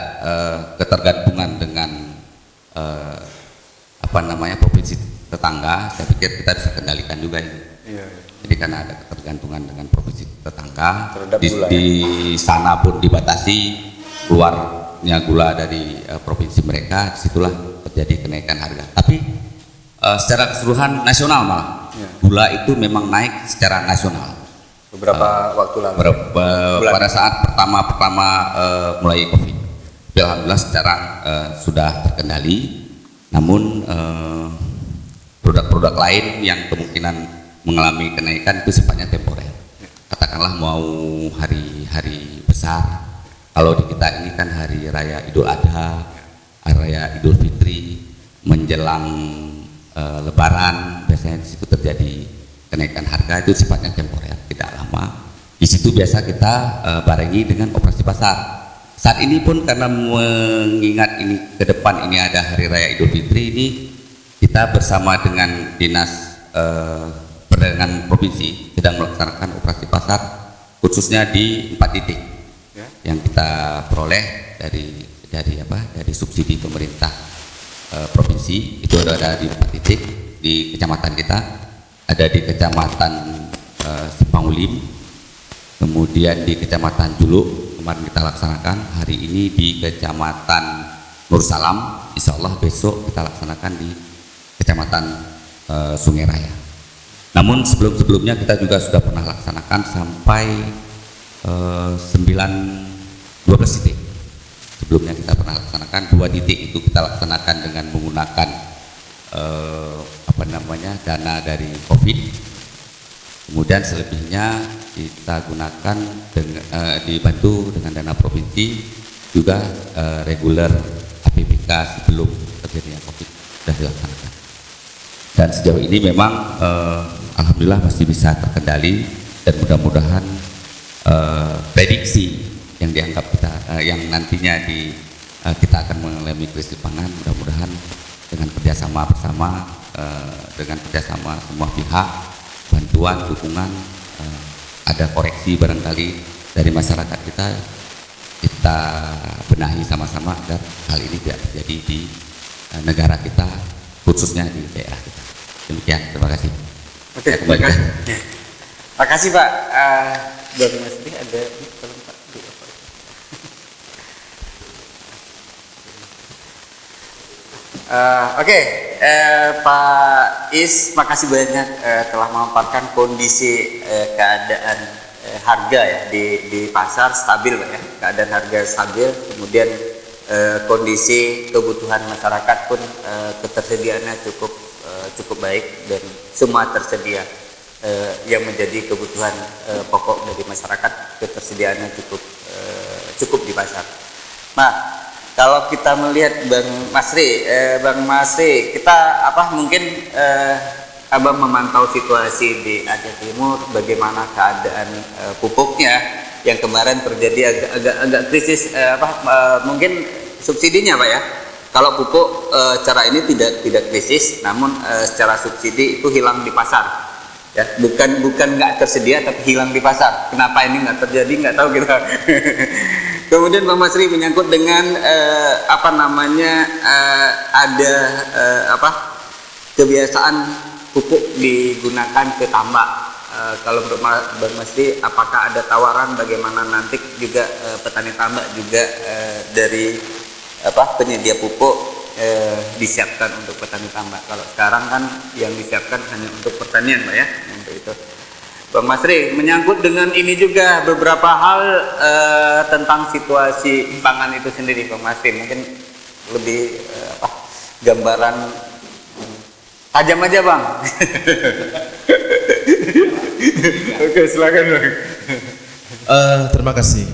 ketergantungan dengan provinsi tetangga, saya pikir kita bisa kendalikan juga ini. Iya. Jadi karena ada ketergantungan dengan provinsi tetangga, di ya? sana pun dibatasi keluarnya gula dari provinsi mereka, disitulah terjadi kenaikan harga. Tapi secara keseluruhan nasional malah gula itu memang naik secara nasional. Beberapa waktu lalu. Pada saat pertama mulai COVID, alhamdulillah sekarang sudah terkendali. Namun produk-produk lain yang kemungkinan mengalami kenaikan itu sifatnya temporer. Katakanlah mau hari-hari besar. Kalau di kita ini kan hari raya Idul Adha, hari raya Idul Fitri, menjelang Lebaran, biasanya di situ terjadi kenaikan harga, itu sifatnya temporer, tidak lama. Di situ biasa kita barengi dengan operasi pasar. Saat ini pun karena mengingat ini ke depan ini ada hari raya Idul Fitri ini, kita bersama dengan Dinas Perdagangan Provinsi sedang melaksanakan operasi pasar khususnya di 4 titik yang kita peroleh dari subsidi pemerintah provinsi. Itu ada di 4 titik di kecamatan kita, ada di kecamatan Sipangulim, kemudian di kecamatan Juluk kemarin kita laksanakan, hari ini di kecamatan Nur Salam, insya Allah besok kita laksanakan di kecamatan Sungai Raya. Namun sebelumnya kita juga sudah pernah laksanakan sampai 12 titik. Sebelumnya kita pernah laksanakan 2 titik, itu kita laksanakan dengan menggunakan dana dari COVID. Kemudian selebihnya kita gunakan dibantu dengan dana provinsi, juga reguler APBK sebelum terjadinya COVID sudah dilaksanakan. Dan sejauh ini memang alhamdulillah masih bisa terkendali, dan mudah-mudahan prediksi yang dianggap kita yang nantinya kita akan mengalami krisis pangan, mudah-mudahan dengan kerjasama bersama, dengan kerjasama semua pihak, bantuan, dukungan, ada koreksi barangkali dari masyarakat kita benahi sama-sama agar hal ini tidak terjadi di negara kita, khususnya di daerah kita. Demikian, terima kasih. Oke, terima kasih. Makasih Pak. Bang Masri ada tolong Pak. Oke, Pak Is, makasih banyak telah memaparkan kondisi keadaan harga ya di pasar stabil Pak ya, keadaan harga stabil, kemudian kondisi kebutuhan masyarakat pun ketersediaannya cukup baik dan semua tersedia. Yang menjadi kebutuhan pokok dari masyarakat, ketersediaannya cukup di pasar. Nah, kalau kita melihat Bang Masri, kita mungkin Abang memantau situasi di Aceh Timur, bagaimana keadaan pupuknya yang kemarin terjadi agak krisis, mungkin subsidinya Pak ya. Kalau pupuk cara ini tidak krisis, namun secara subsidi itu hilang di pasar. Ya, bukan nggak tersedia tapi hilang di pasar. Kenapa ini nggak terjadi nggak tahu kita. Kemudian Pak Masri menyangkut dengan ada kebiasaan pupuk digunakan ke tambak. Kalau menurut Bang Masri, apakah ada tawaran bagaimana nanti juga petani tambak juga dari penyedia pupuk disiapkan untuk petani tambak? Kalau sekarang kan yang disiapkan hanya untuk pertanian Pak ya, untuk itu. Bang Masri, menyangkut dengan ini juga beberapa hal tentang situasi pangan itu sendiri Bang Masri, mungkin lebih gambaran tajam aja Bang. Oke, silakan Bang. Terima kasih.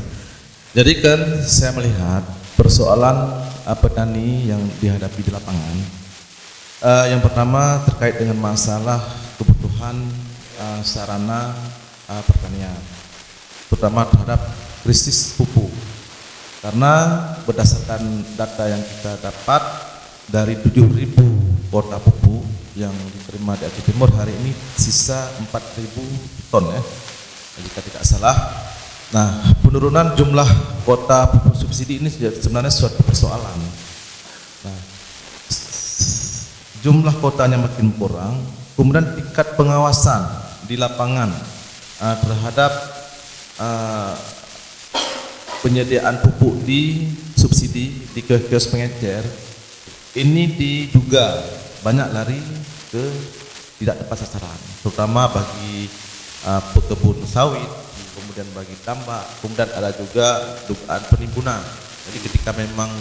Jadi kan saya melihat persoalan petani yang dihadapi di lapangan. Yang pertama terkait dengan masalah kebutuhan sarana pertanian, terutama terhadap krisis pupuk. Karena berdasarkan data yang kita dapat dari 7.000 kuota pupuk yang diterima di Aceh Timur hari ini sisa 4.000 ton ya, jika tidak salah. Nah, penurunan jumlah kuota pupuk subsidi ini sebenarnya suatu persoalan. Nah, jumlah kuotanya makin kurang, kemudian tingkat pengawasan di lapangan terhadap penyediaan pupuk di subsidi di kios pengecer ini diduga banyak lari ke tidak tepat sasaran, terutama bagi pekebun sawit, kemudian bagi tambak, kemudian ada juga dugaan penimbunan. Jadi ketika memang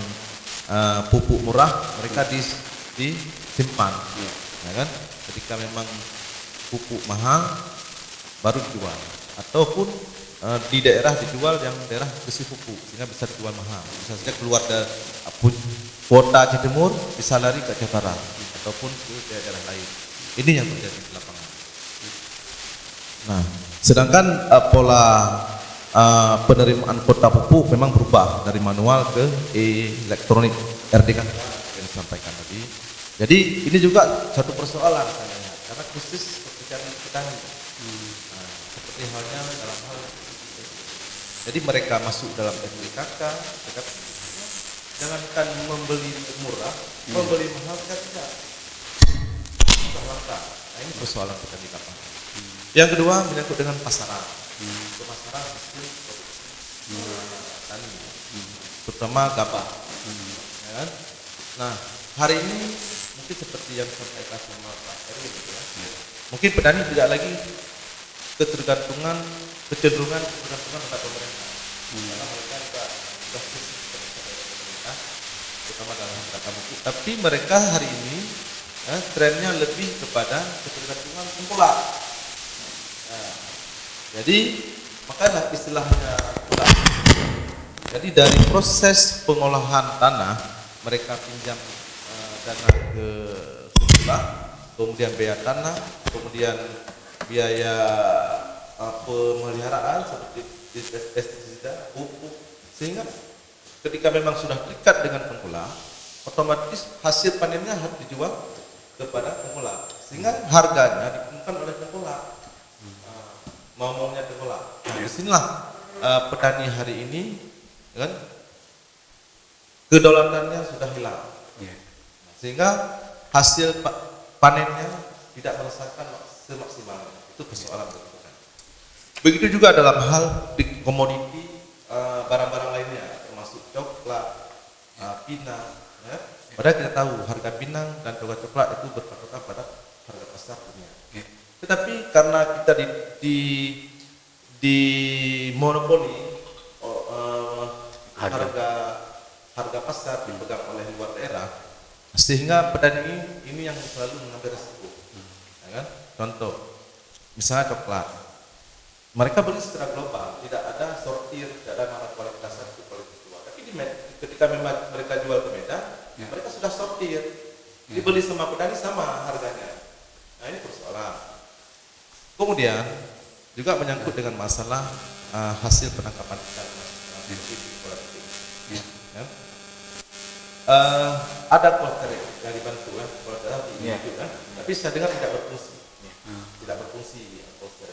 pupuk murah mereka disimpan, ya kan? Ketika memang pupuk mahal baru dijual, ataupun di daerah dijual yang daerah krisis pupuk sehingga bisa dijual mahal. Bisa saja keluar dari kuota Aceh Timur bisa lari ke Aceh Barat ataupun ke daerah lain. Ini yang terjadi di lapangan. Nah, sedangkan pola penerimaan kuota pupuk memang berubah dari manual ke elektronik RDK yang disampaikan tadi. Jadi ini juga satu persoalan saya lihat, karena krisis pekerjaan kita seperti halnya dalam hal jadi mereka masuk dalam RDKK, jangankan membeli murah, membeli mahal kan tidak. Nah, ini persoalan kita di lapangan. Yang kedua menyangkut dengan pasaran. Pemasaran hasil tani, terutama gabah. Ya kan? Nah, hari ini mungkin seperti yang disampaikan sama Pak Erwin, ya. Mungkin petani tidak lagi kecenderungan pada pemerintah. Karena mereka juga sudah krisis pemerintah, terutama dalam harga pupuk. Tapi mereka hari ini trennya lebih kepada ketergantungan tengkulak. Jadi makanya istilahnya tengkulak. Jadi dari proses pengolahan tanah mereka pinjam dana ke tengkulak, kemudian biaya tanah, kemudian biaya pemeliharaan seperti pestisida, pupuk, sehingga ketika memang sudah terikat dengan tengkulak, otomatis hasil panennya harus dijual kepada tengkulak, sehingga harganya ditentukan oleh tengkulak. Maunya tengkulak. Nah, disinilah petani hari ini, kan, kedaulatannya sudah hilang, sehingga hasil panennya tidak merasakan semaksimal. Itu persoalan berikutnya. Begitu juga dalam hal di komoditi barang-barang lainnya, termasuk coklat, pinang. Ya. Padahal kita tahu harga pinang dan coklat itu berpatokan pada harga pasar dunia. Tetapi karena kita di monopoli harga pasar dipegang oleh luar daerah, sehingga petani ini yang selalu mengambil resiko. Ya kan? Contoh, misalnya coklat, mereka beli secara global, tidak ada sortir, tidak ada mana kualitas satu, kualitas dua. Tapi ketika memang mereka jual ke Medan, mereka sudah sortir, dibeli sama petani sama harganya. Nah, ini persoalan. Kemudian juga menyangkut dengan masalah hasil penangkapan ikan. Ada polter yang dibantu kan, polter kan, tapi saya dengar tidak berfungsi, polter.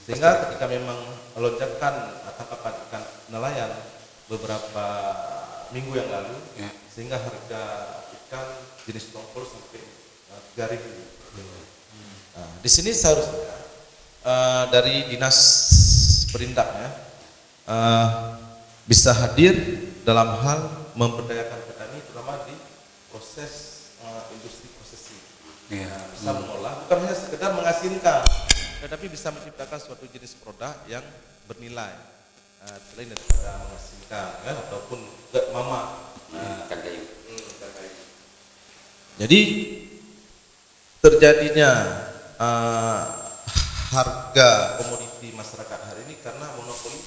Sehingga ketika memang lonjakan tangkapan ikan nelayan beberapa minggu yang lalu, sehingga harga ikan jenis tongkol sampai 3.000. Nah, di sini seharusnya dari dinas perindaknya bisa hadir dalam hal memberdayakan petani, terutama di proses industri prosesi. Bisa mengolah, bukan hanya sekedar mengasinkan, tetapi bisa menciptakan suatu jenis produk yang bernilai selain daripada mengasinkan, kan, ataupun mama. Ikan kayu. Jadi terjadinya harga komoditi masyarakat hari ini karena monopoli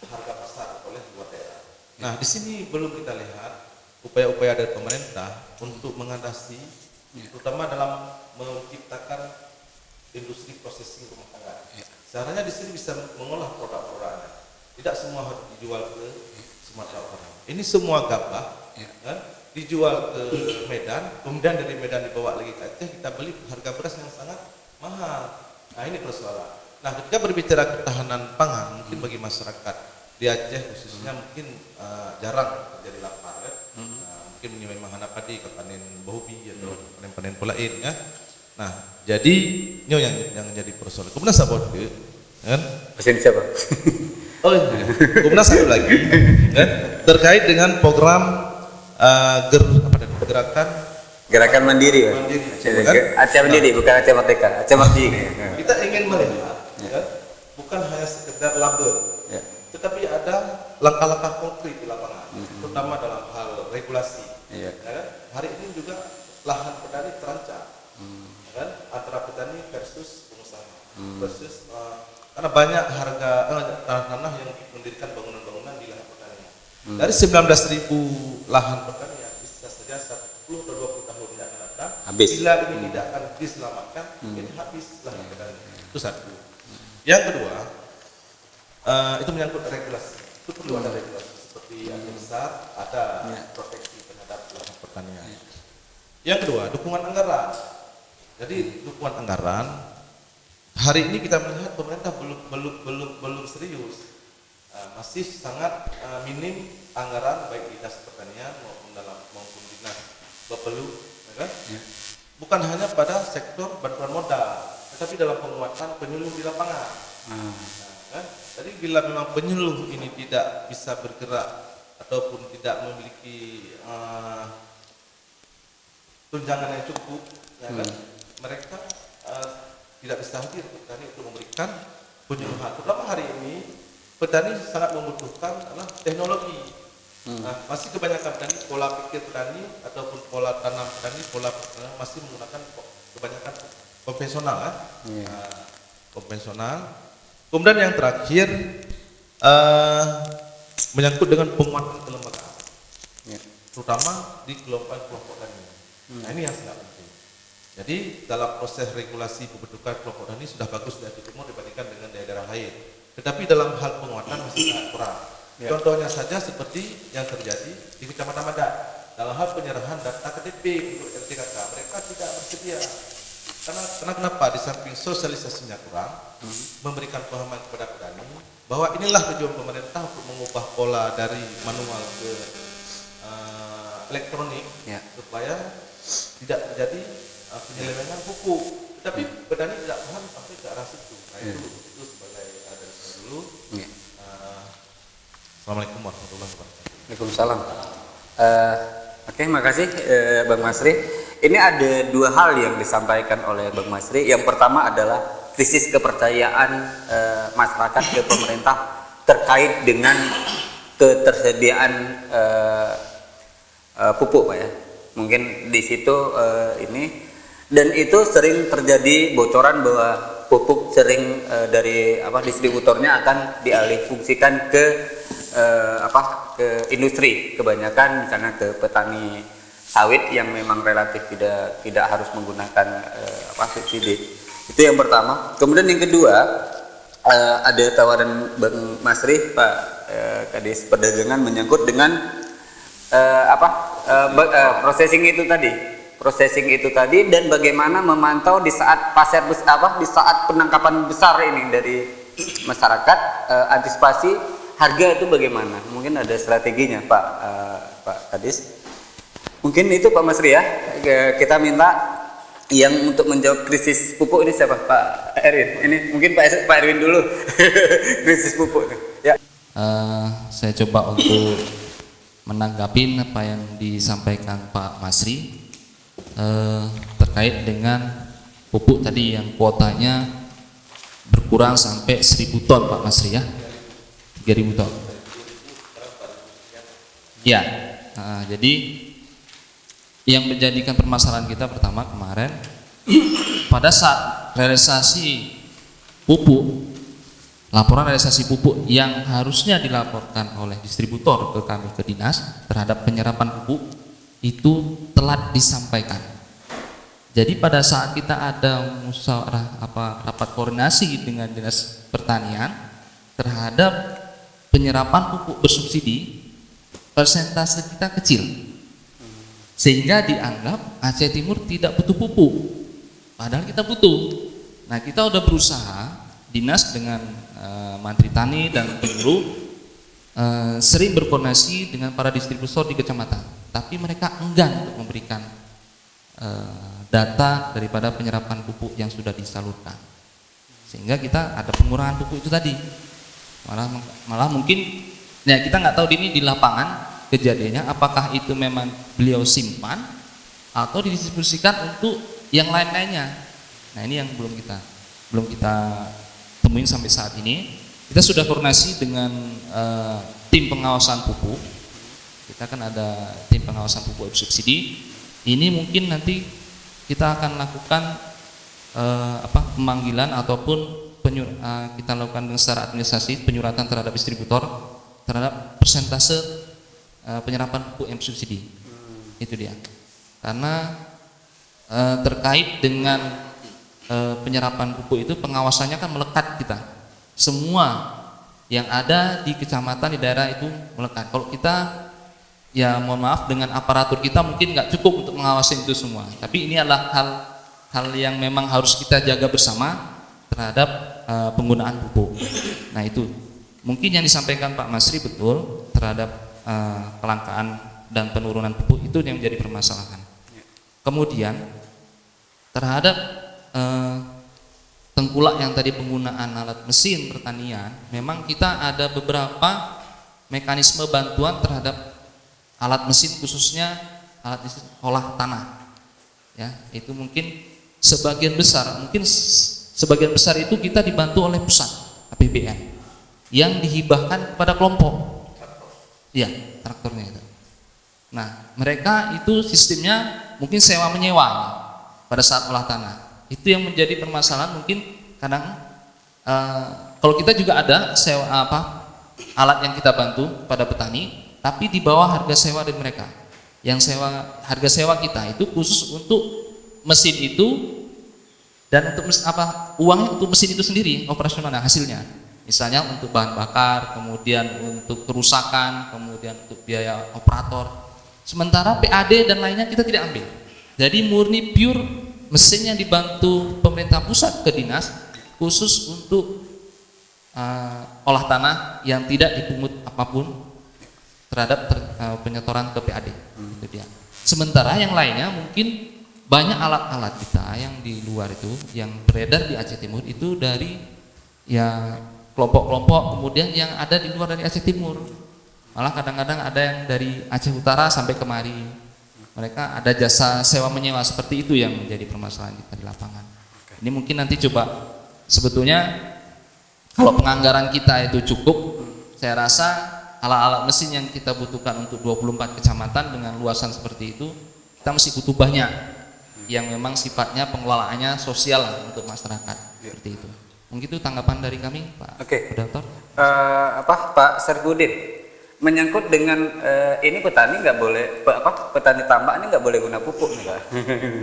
harga pasar oleh luar daerah. Nah, di sini belum kita lihat upaya-upaya dari pemerintah untuk mengatasi, terutama dalam menciptakan industri prosesing rumah tangga. Seharusnya di sini bisa mengolah produk-produknya. Tidak semua harus dijual ke Sumatera Utara. Ini semua gabah, kan, dijual ke Medan, kemudian dari Medan dibawa lagi ke Aceh, kita beli harga beras yang sangat mahal. Nah, ini persoalan. Nah, ketika berbicara ketahanan pangan, mungkin bagi masyarakat di Aceh khususnya mungkin jarang terjadi lapar, kan? Mungkin memang hana padi, panen bohobi atau panen-panen lain, ya. Nah, jadi ini yang jadi persoalan. Kemudian sahabat, kan? Mesin siapa? Oh, kemudian satu lagi, kan? Terkait dengan program Gerakan Mandiri, Aceh Mandiri, bukan Aceh Merdeka, Aceh Mandiri. Kita ingin melihat, kan, bukan hanya sekedar label, tetapi ada langkah-langkah konkret di lapangan, terutama dalam hal regulasi. Ya kan? Hari ini juga lahan petani terancam, ya kan? Antara petani versus pengusaha, versus karena banyak harga tanah yang mendirikan bangunan-bangunan di lahan petani. Dari 19.000 lahan petani yang bisa saja 10 atau 20 tahun yang akan datang, habis. Bila ini tidak akan diselamatkan, ini habis lahan petani. Itu satu. Yang kedua, itu menyangkut regulasi. Itu perlu ada regulasi seperti yang besar, ada proteksi terhadap lahan pertanian. Yang kedua, dukungan anggaran. Jadi dukungan anggaran hari ini kita melihat pemerintah belum serius, masih sangat minim anggaran baik dinas pertanian maupun dinas Bapelu, ya kan? Bukan hanya pada sektor bantuan modal, tetapi dalam penguatan penyuluh di lapangan. Kan? Jadi bila memang penyuluh ini tidak bisa bergerak ataupun tidak memiliki tunjangan yang cukup, ya kan? Mereka tidak bisa hadir petani untuk memberikan penyuluhan. Terutama hari ini petani sangat membutuhkan adalah teknologi. Nah, masih kebanyakan petani pola pikir petani ataupun pola tanam petani masih menggunakan kebanyakan konvensional, kan? Konvensional. Kemudian yang terakhir menyangkut dengan penguatan kelembagaan, terutama di kelompok tani. Nah, ini yang sangat penting. Jadi dalam proses regulasi pembentukan kelompok tani sudah bagus di Aceh Timur dibandingkan dengan daerah lain. Tetapi dalam hal penguatan masih sangat kurang. Ya. Contohnya saja seperti yang terjadi di Kecamatan Madak. Dalam hal penyerahan data KTP untuk RTKK, mereka tidak bersedia. Karena kenapa? Di samping sosialisasinya kurang, memberikan pemahaman kepada petani bahwa inilah tujuan pemerintah untuk mengubah pola dari manual ke elektronik, Ya. supaya tidak terjadi penyelewengan pupuk. Tapi petani tidak paham sampai ke arah situ. Nah, itu sebagai dari saya dulu. Ya. Assalamualaikum warahmatullahi wabarakatuh. Waalaikumsalam. Oke, makasih Bang Masri. Ini ada dua hal yang disampaikan oleh Bang Masri. Yang pertama adalah krisis kepercayaan masyarakat ke pemerintah terkait dengan ketersediaan pupuk, Pak ya. Mungkin di situ ini, dan itu sering terjadi bocoran bahwa pupuk sering dari distributornya akan dialihfungsikan ke ke industri, kebanyakan misalnya ke petani sawit yang memang relatif tidak harus menggunakan subsidi. Itu yang pertama. Kemudian yang kedua, ada tawaran Bang Masri, Pak Kadis Perdagangan, menyangkut dengan processing itu tadi dan bagaimana memantau di saat pasar di saat penangkapan besar ini dari masyarakat, antisipasi harga itu bagaimana? Mungkin ada strateginya, Pak Kadis. Mungkin itu Pak Masri ya. Kita minta yang untuk menjawab krisis pupuk ini siapa? Pak Erwin. Ini mungkin Pak Erwin dulu. Krisis pupuk. Ya. Saya coba untuk menanggapi apa yang disampaikan Pak Masri terkait dengan pupuk tadi yang kuotanya berkurang sampai 1.000 ton, Pak Masri ya. 3.000 ton. Ya, jadi yang menjadikan permasalahan kita pertama kemarin pada saat realisasi pupuk, laporan realisasi pupuk yang harusnya dilaporkan oleh distributor ke kami ke dinas terhadap penyerapan pupuk itu telat disampaikan. Jadi pada saat kita ada musyawarah rapat koordinasi dengan dinas pertanian terhadap penyerapan pupuk bersubsidi, persentase kita kecil, sehingga dianggap Aceh Timur tidak butuh pupuk, padahal kita butuh. Nah, kita udah berusaha, dinas dengan Mantri Tani dan penyuluh sering berkoordinasi dengan para distributor di kecamatan, tapi mereka enggan untuk memberikan data daripada penyerapan pupuk yang sudah disalurkan, sehingga kita ada pengurangan pupuk itu tadi. Malah mungkin ya kita nggak tahu ini di lapangan kejadiannya apakah itu memang beliau simpan atau didistribusikan untuk yang lain-lainnya. Nah, ini yang belum kita temuin sampai saat ini. Kita sudah koordinasi dengan tim pengawasan pupuk. Kita kan ada tim pengawasan pupuk subsidi. Ini mungkin nanti kita akan lakukan pemanggilan ataupun kita lakukan dengan secara administrasi penyuratan terhadap distributor terhadap persentase penyerapan pupuk yang subsidi. Itu dia. Karena terkait dengan penyerapan pupuk itu pengawasannya kan melekat kita. Semua yang ada di kecamatan di daerah itu melekat. Kalau kita ya mohon maaf dengan aparatur kita mungkin nggak cukup untuk mengawasi itu semua. Tapi ini adalah hal yang memang harus kita jaga bersama terhadap penggunaan pupuk. Nah, itu mungkin yang disampaikan Pak Masri betul terhadap kelangkaan dan penurunan pupuk itu yang menjadi permasalahan. Kemudian terhadap tengkulak yang tadi penggunaan alat mesin pertanian, memang kita ada beberapa mekanisme bantuan terhadap alat mesin, khususnya alat mesin olah tanah. Ya, itu mungkin sebagian besar itu kita dibantu oleh pusat APBN yang dihibahkan kepada kelompok. Iya, traktornya itu. Nah, mereka itu sistemnya mungkin sewa menyewa pada saat olah tanah. Itu yang menjadi permasalahan. Mungkin kadang kalau kita juga ada sewa alat yang kita bantu pada petani, tapi di bawah harga sewa dari mereka. Yang harga sewa kita itu khusus untuk mesin itu dan untuk uangnya untuk mesin itu sendiri operasionalnya hasilnya. Misalnya untuk bahan bakar, kemudian untuk kerusakan, kemudian untuk biaya operator. Sementara PAD dan lainnya kita tidak ambil. Jadi murni pure mesin yang dibantu pemerintah pusat ke dinas khusus untuk olah tanah yang tidak dipungut apapun terhadap penyetoran ke PAD. Itu dia. Sementara yang lainnya mungkin banyak alat-alat kita yang di luar itu yang beredar di Aceh Timur itu dari ya kelompok-kelompok kemudian yang ada di luar dari Aceh Timur. Malah kadang-kadang ada yang dari Aceh Utara sampai kemari. Mereka ada jasa sewa menyewa seperti itu yang menjadi permasalahan kita di lapangan. Ini mungkin nanti coba sebetulnya kalau penganggaran kita itu cukup, saya rasa alat-alat mesin yang kita butuhkan untuk 24 kecamatan dengan luasan seperti itu kita mesti butuh banyak yang memang sifatnya pengelolaannya sosial untuk masyarakat seperti itu. Mungkin itu tanggapan dari kami, Pak Dokter. Pak Sarifudin, menyangkut dengan ini petani nggak boleh petani tambak ini nggak boleh guna pupuk nih Pak.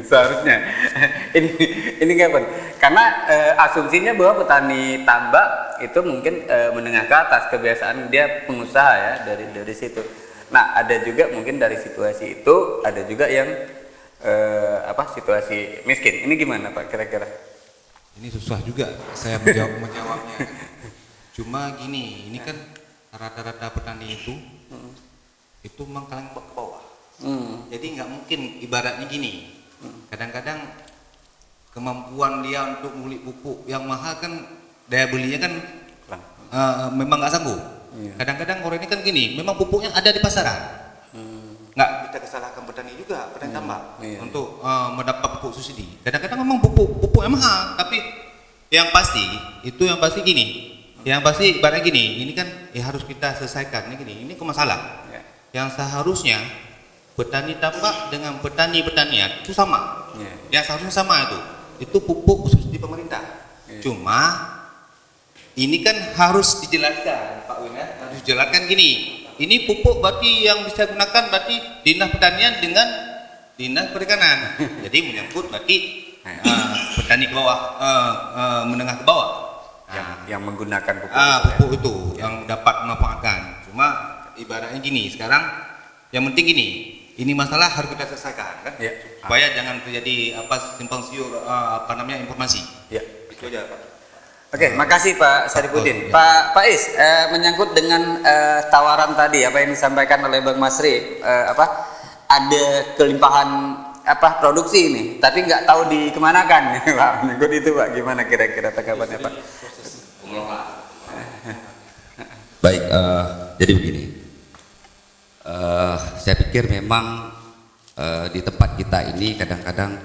Seharusnya ini kapan? Karena asumsinya bahwa petani tambak itu mungkin menengah ke atas, kebiasaan dia pengusaha ya dari situ. Nah ada juga mungkin dari situasi itu ada juga yang situasi miskin. Ini gimana Pak kira-kira? Ini susah juga saya menjawabnya. Cuma gini, ini kan rata-rata petani itu memang kalangan ke bawah. Jadi nggak mungkin ibaratnya gini. Kadang-kadang kemampuan dia untuk beli pupuk yang mahal kan daya belinya kan memang nggak sanggup. Kadang-kadang orang ini kan gini, memang pupuknya ada di pasaran. Nggak kita kesalahkan petani juga, petani tambak untuk mendapat pupuk subsidi. Kadang-kadang memang pupuknya mahal, tapi yang pasti gini. Yang pasti ibaratnya gini, ini kan harus kita selesaikan ini masalah. Yang seharusnya petani tambak dengan petani pertanian itu sama. Yang seharusnya sama itu pupuk subsidi pemerintah. Cuma ini kan harus dijelaskan Pak Win, harus dijelaskan gini. Ini pupuk berarti yang bisa gunakan berarti dinas pertanian dengan dinas perikanan. Jadi menyangkut berarti petani ke bawah, menengah ke bawah. Yang menggunakan pupuk itu yang dapat memanfaatkan. Cuma ibaratnya gini, sekarang yang penting gini, ini masalah harus kita selesaikan kan? Supaya jangan terjadi simpang siur informasi. Itu aja Pak. Oke, makasih Pak Sarifudin. Pak Is, menyangkut dengan tawaran tadi apa yang disampaikan oleh Bang Masri, ada kelimpahan produksi ini, tapi nggak tahu dikemanakan, Pak. Menyangkut itu Pak, gimana kira-kira tanggapannya Pak? Baik, jadi begini. Saya pikir memang di tempat kita ini kadang-kadang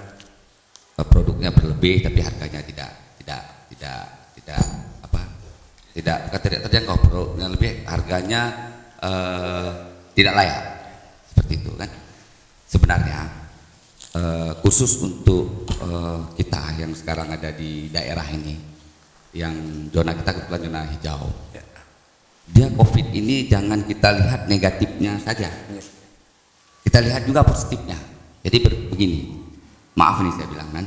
produknya berlebih, tapi harganya tidak terjangkau. Produknya lebih, harganya tidak layak, seperti itu kan. Sebenarnya khusus untuk kita yang sekarang ada di daerah ini, yang zona kita kebetulan zona hijau, dia COVID ini jangan kita lihat negatifnya saja, kita lihat juga positifnya. Jadi begini, maaf nih saya bilang kan,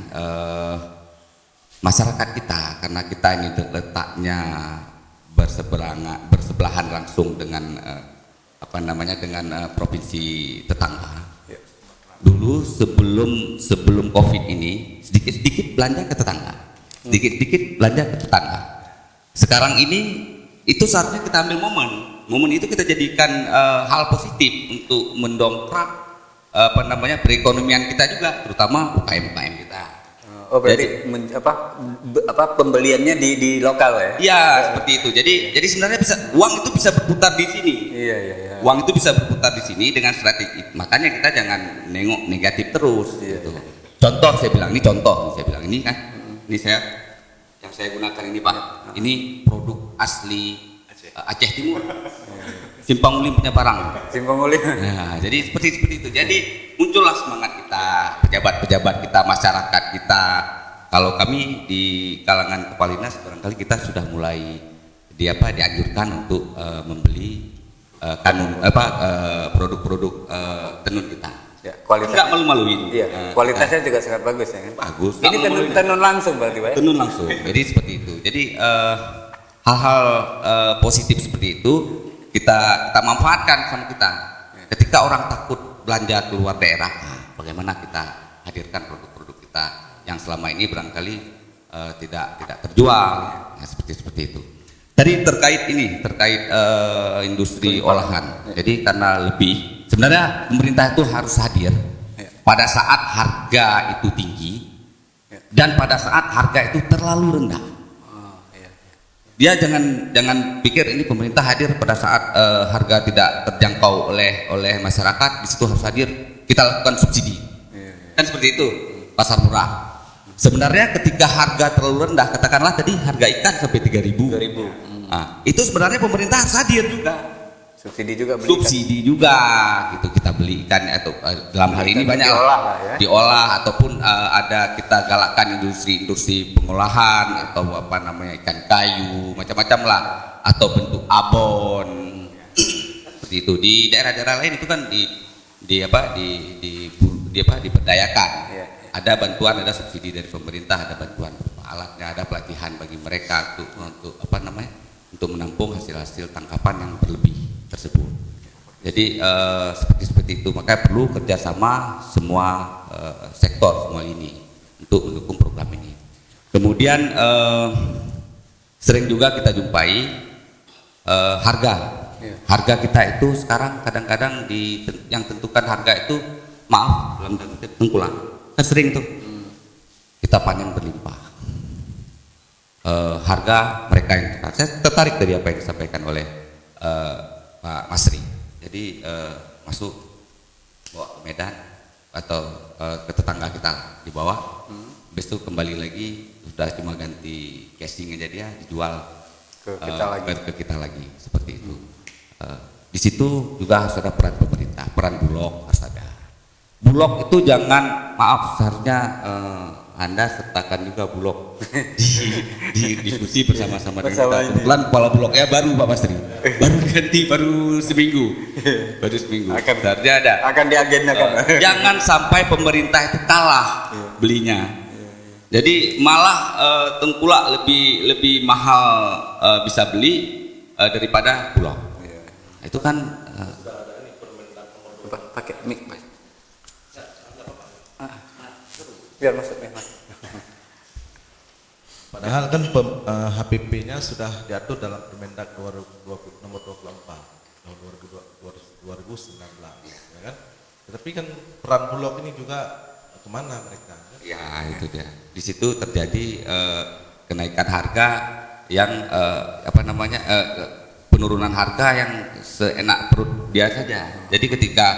masyarakat kita karena kita ini letaknya bersebelahan langsung dengan dengan provinsi tetangga. Dulu sebelum COVID ini sedikit-sedikit belanja ke tetangga, sedikit-sedikit belanja ke tetangga. Sekarang ini itu saatnya kita ambil momen itu kita jadikan hal positif untuk mendongkrak perekonomian kita juga, terutama UKM kita. Oh berarti pembeliannya di lokal ya? Iya seperti itu. Jadi sebenarnya uang itu bisa berputar di sini. Iya. Uang itu bisa berputar di sini dengan strategi. Makanya kita jangan nengok negatif terus. Gitu. Contoh saya bilang ini kan, ini yang saya gunakan ini Pak. Ini produk asli Aceh Timur. Simpang Ulim punya barang. Simpang Ulim. Nah, jadi seperti itu. Jadi muncullah semangat kita, pejabat-pejabat kita, masyarakat kita. Kalau kami di kalangan Kepala Dinas barangkali kita sudah mulai dianjurkan untuk membeli produk-produk tenun kita. Ya, kualitasnya nggak malu-maluin. Iya, kualitasnya juga sangat bagus ya kan. Bagus. Ini tenun langsung berarti Pak. Tenun langsung. Jadi seperti itu. Jadi hal-hal positif seperti itu kita manfaatkan sama kita. Ketika orang takut belanja keluar daerah, bagaimana kita hadirkan produk-produk kita yang selama ini barangkali tidak terjual, ya, seperti itu. Tadi terkait industri olahan. Jadi karena sebenarnya pemerintah itu harus hadir pada saat harga itu tinggi dan pada saat harga itu terlalu rendah. Dia jangan pikir ini pemerintah hadir pada saat harga tidak terjangkau oleh masyarakat, di situ harus hadir kita lakukan subsidi. Kan seperti itu pasar murah. Sebenarnya ketika harga terlalu rendah, katakanlah tadi harga ikan sampai 3.000. Nah, itu sebenarnya pemerintah harus hadir juga. Subsidi juga beli Subsidi juga gitu, kita beli ikan atau dalam hal ini banyak diolah ataupun ada kita galakkan industri pengolahan atau ikan kayu macam-macam lah, atau bentuk abon seperti itu. Di daerah-daerah lain itu kan diberdayakan. Ada bantuan, ada subsidi dari pemerintah, ada bantuan alatnya, ada pelatihan bagi mereka untuk menampung hasil-hasil tangkapan yang berlebih tersebut. Jadi seperti itu, makanya perlu kerjasama semua sektor, semua lini untuk mendukung program ini. Kemudian sering juga kita jumpai harga kita itu sekarang kadang-kadang yang tentukan harga itu dalam tengkulak. Kan sering tuh kita panen berlimpah, harga mereka yang tekan. Saya tertarik dari apa yang disampaikan oleh Pak Masri. Jadi masuk bawa ke Medan atau ke tetangga kita di bawah, habis itu kembali lagi sudah cuma ganti casing aja, dia dijual ke kita lagi seperti itu. Di situ juga harus ada peran pemerintah, peran Bulog harus ada. Bulog itu seharusnya Anda sertakan juga Bulog di diskusi bersama-sama dengan kita. Kebetulan kepala Bulognya baru Pak Masri, baru seminggu. Seharusnya ada. Akan diagendakan. Jangan sampai pemerintah itu kalah belinya. Jadi malah tengkulak lebih mahal bisa beli daripada Bulog. Itu kan pakai mic, Mas. Biar masuk. Padahal kan HPP-nya sudah diatur dalam Permendak nomor 24 tahun 2019, ya kan? Tetapi kan peran Bulog ini juga kemana mereka? Ya itu dia. Di situ terjadi kenaikan harga yang penurunan harga yang seenak perut dia saja. Jadi ketika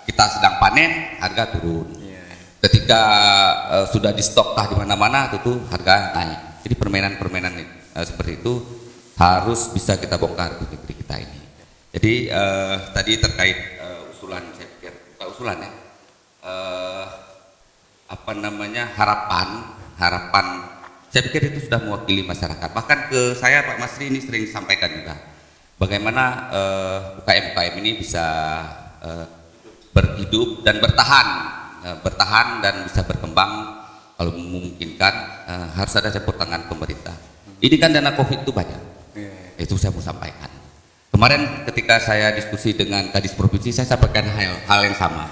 kita sedang panen, harga turun. Ketika sudah di stok di mana-mana, itu harga naik. Jadi permainan seperti itu harus bisa kita bongkar di negeri kita ini. Jadi tadi terkait usulan, saya pikir bukan usulan ya, harapan. Saya pikir itu sudah mewakili masyarakat. Bahkan ke saya Pak Masri ini sering sampaikan juga, bagaimana UKM ini bisa berhidup dan bertahan dan bisa berkembang. Kalau memungkinkan harus ada campur tangan pemerintah. Ini kan dana COVID itu banyak. Itu saya mau sampaikan. Kemarin ketika saya diskusi dengan Kadis Provinsi, saya sampaikan hal yang sama.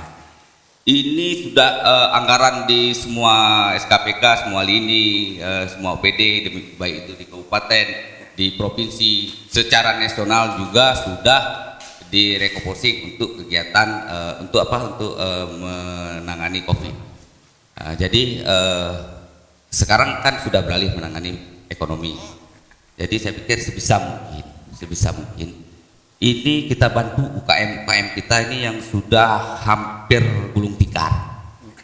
Ini sudah anggaran di semua SKPK, semua lini, semua OPD, baik itu di kabupaten, di provinsi, secara nasional juga sudah direkomposisi untuk kegiatan untuk menangani COVID. Jadi sekarang kan sudah beralih menangani ekonomi. Jadi saya pikir sebisa mungkin ini kita bantu UKM kita ini yang sudah hampir gulung tikar.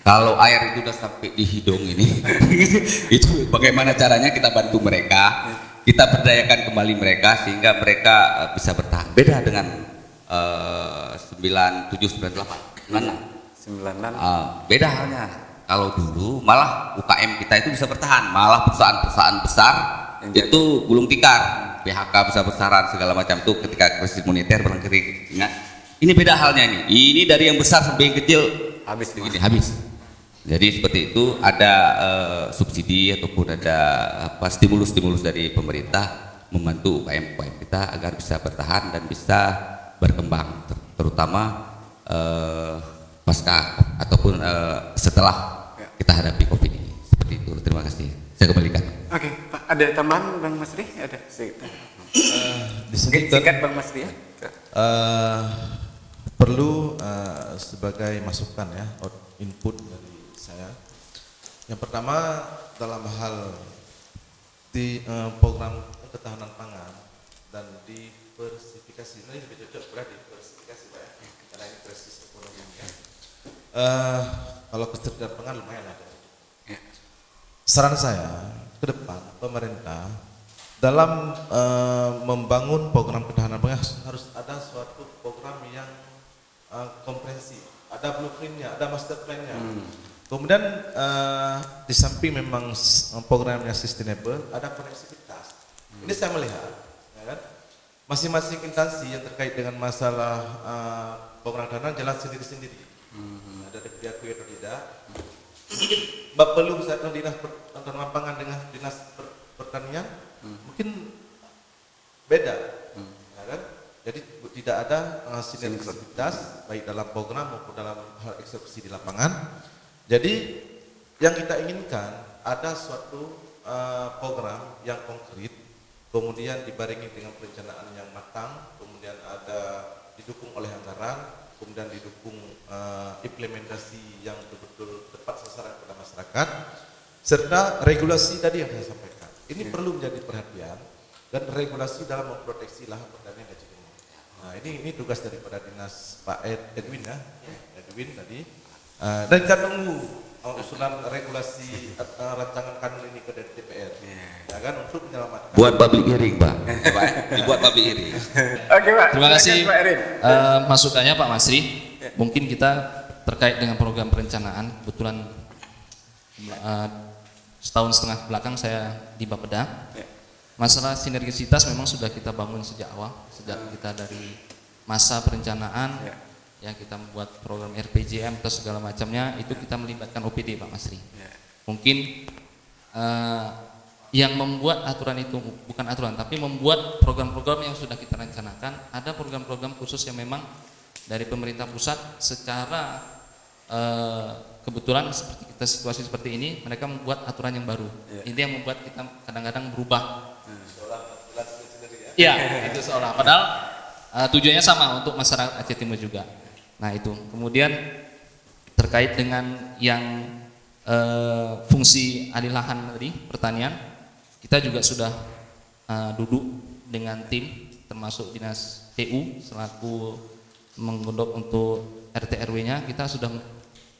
Kalau air itu sudah sampai di hidung ini, itu bagaimana caranya kita bantu mereka, kita berdayakan kembali mereka sehingga mereka bisa bertahan. Beda dengan 97, 98, 96. Beda halnya. Kalau dulu malah UKM kita itu bisa bertahan, malah perusahaan-perusahaan besar itu gulung tikar, PHK besar-besaran segala macam tuh ketika krisis moneter barangkali ingat. Ini beda halnya ini dari yang besar sampai yang kecil habis. Jadi seperti itu ada subsidi ataupun ada stimulus dari pemerintah membantu UKM kita agar bisa bertahan dan bisa berkembang, terutama pasca ataupun setelah kita hadapi COVID ini. Seperti itu. Terima kasih. Saya kembalikan. Oke, Pak, ada tambahan Bang Masri? Ada sedikit. Di sini Singkat Bang Masri ya. perlu sebagai masukan ya, input dari saya. Yang pertama dalam hal di program ketahanan pangan dan diversifikasi, ini lebih cocok berarti diversifikasi Pak ya, karena ini krisis ekonomi ya. Kalau ketersediaan pangan lumayan ada. Saran saya ke depan pemerintah dalam membangun program ketahanan pangan harus ada suatu program yang komprehensif, ada blueprintnya, ada master plan-nya. Kemudian di samping memang programnya sustainable, ada koneksivitas. Ini saya melihat, ya kan? Masing-masing instansi yang terkait dengan masalah program ketahanan jalan sendiri-sendiri. Ada diakui atau tidak. Mungkin perlu misalnya dinas ketahanan pangan dengan dinas pertanian, mungkin beda, ya kan? Jadi tidak ada sinergisitas baik dalam program maupun dalam hal eksekusi di lapangan. Jadi yang kita inginkan ada suatu program yang konkret, kemudian dibarengi dengan perencanaan yang matang, kemudian ada didukung oleh anggaran, kemudian didukung implementasi yang betul-betul tepat sasaran pada masyarakat, serta regulasi tadi yang saya sampaikan. Ini perlu menjadi perhatian dan regulasi dalam memproteksi lahan pertanian dan Citimo. Nah ini tugas daripada dinas Pak Edwin ya, Edwin tadi. Dan kita tunggu usulan regulasi rancangan kanun ini ke DPR, ya kan, untuk menyelamatkan. Buat public hearing, Pak. Dibuat public hearing. Oke, Pak. Terima kasih Pak Erin. masukannya Pak Masri. Mungkin kita terkait dengan program perencanaan, kebetulan setahun setengah belakang saya di Bapeda. Masalah sinergisitas memang sudah kita bangun sejak awal, sejak kita dari masa perencanaan, ya kita membuat program RPJM atau segala macamnya, itu kita melibatkan OPD Pak Masri. Mungkin yang membuat aturan itu bukan aturan, tapi membuat program-program yang sudah kita rencanakan. Ada program-program khusus yang memang dari pemerintah pusat secara kebetulan seperti kita situasi seperti ini, mereka membuat aturan yang baru. Ini yang membuat kita kadang-kadang berubah. Ya, itu seolah. Padahal tujuannya sama untuk masyarakat Aceh Timur juga. Nah itu. Kemudian terkait dengan yang fungsi alih lahan tadi pertanian, kita juga sudah duduk dengan tim termasuk dinas TU selaku menggodok untuk RT RW-nya. Kita sudah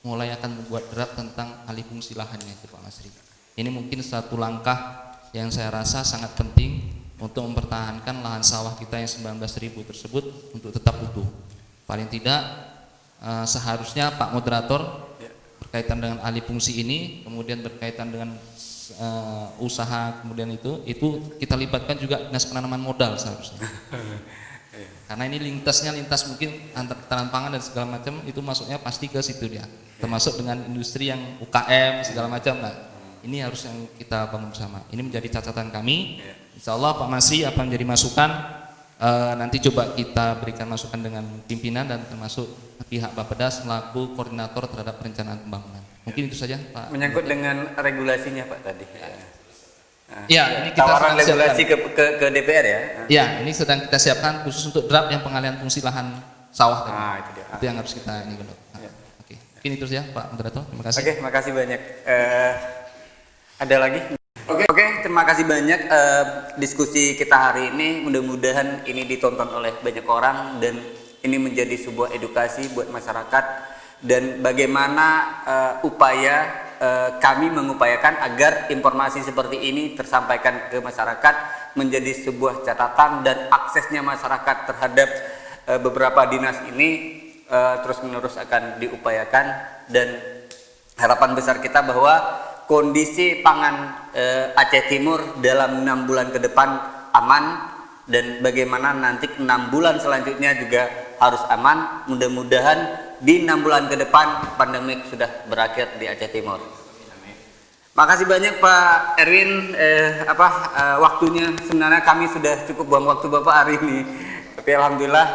mulai akan membuat draft tentang alih fungsi lahannya itu Pak Masri. Ini mungkin satu langkah yang saya rasa sangat penting untuk mempertahankan lahan sawah kita yang 19.000 tersebut untuk tetap utuh. Paling tidak seharusnya Pak Moderator berkaitan dengan alih fungsi ini, kemudian berkaitan dengan usaha, kemudian itu kita libatkan juga dinas penanaman modal seharusnya. Karena ini lintas mungkin antar ketahanan pangan dan segala macam itu masuknya pasti ke situ dia. Termasuk dengan industri yang UKM segala macam. Nah, ini harus yang kita bangun bersama. Ini menjadi catatan kami. Insya Allah Pak Masri apa menjadi masukan, nanti coba kita berikan masukan dengan pimpinan dan termasuk pihak Bapeda selaku koordinator terhadap perencanaan pembangunan. Mungkin itu saja Pak. Menyangkut dengan regulasinya Pak tadi. Ya, ini kita tawaran sedang regulasi ke DPR ya. Ya, ini sedang kita siapkan khusus untuk draft yang pengalihan fungsi lahan sawah tadi. Itu dia. Itu yang harus kita ini godok. Oke, mungkin itu saja Pak Moderator. Terima kasih. Oke, makasih banyak. Ada lagi? Oke, terima kasih banyak diskusi kita hari ini. Mudah-mudahan ini ditonton oleh banyak orang dan ini menjadi sebuah edukasi buat masyarakat dan bagaimana upaya kami mengupayakan agar informasi seperti ini tersampaikan ke masyarakat menjadi sebuah catatan dan aksesnya masyarakat terhadap beberapa dinas ini terus-menerus akan diupayakan dan harapan besar kita bahwa kondisi pangan Aceh Timur dalam 6 bulan ke depan aman dan bagaimana nanti 6 bulan selanjutnya juga harus aman. Mudah-mudahan di 6 bulan ke depan pandemik sudah berakhir di Aceh Timur. Makasih banyak Pak Erwin, waktunya sebenarnya kami sudah cukup buang waktu Bapak hari ini. Tapi alhamdulillah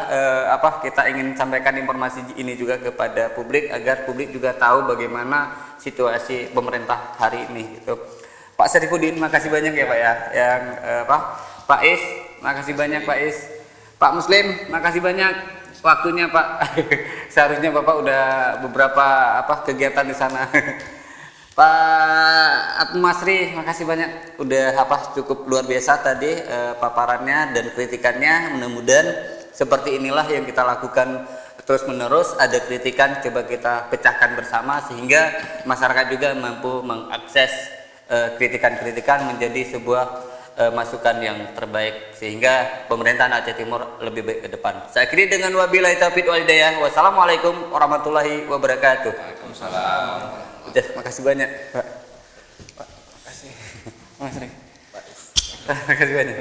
kita ingin sampaikan informasi ini juga kepada publik agar publik juga tahu bagaimana situasi pemerintah hari ini gitu. Pak Syarifudin, makasih banyak ya Pak ya. Yang Pak Is, makasih banyak Pak Is. Pak Muslim, makasih banyak waktunya Pak. Seharusnya Bapak udah beberapa kegiatan di sana. Pak Masri, makasih banyak udah cukup luar biasa tadi paparannya dan kritikannya. Mudah-mudahan seperti inilah yang kita lakukan terus menerus. Ada kritikan coba kita pecahkan bersama sehingga masyarakat juga mampu mengakses kritikan-kritikan menjadi sebuah masukan yang terbaik sehingga pemerintahan Aceh Timur lebih baik ke depan. Saya akhiri dengan wabillahi taufiq wal hidayah. Wassalamualaikum warahmatullahi wabarakatuh. Waalaikumsalam. Udah, makasih banyak Pak. Makasih. Mas Rik. Makasih banyak.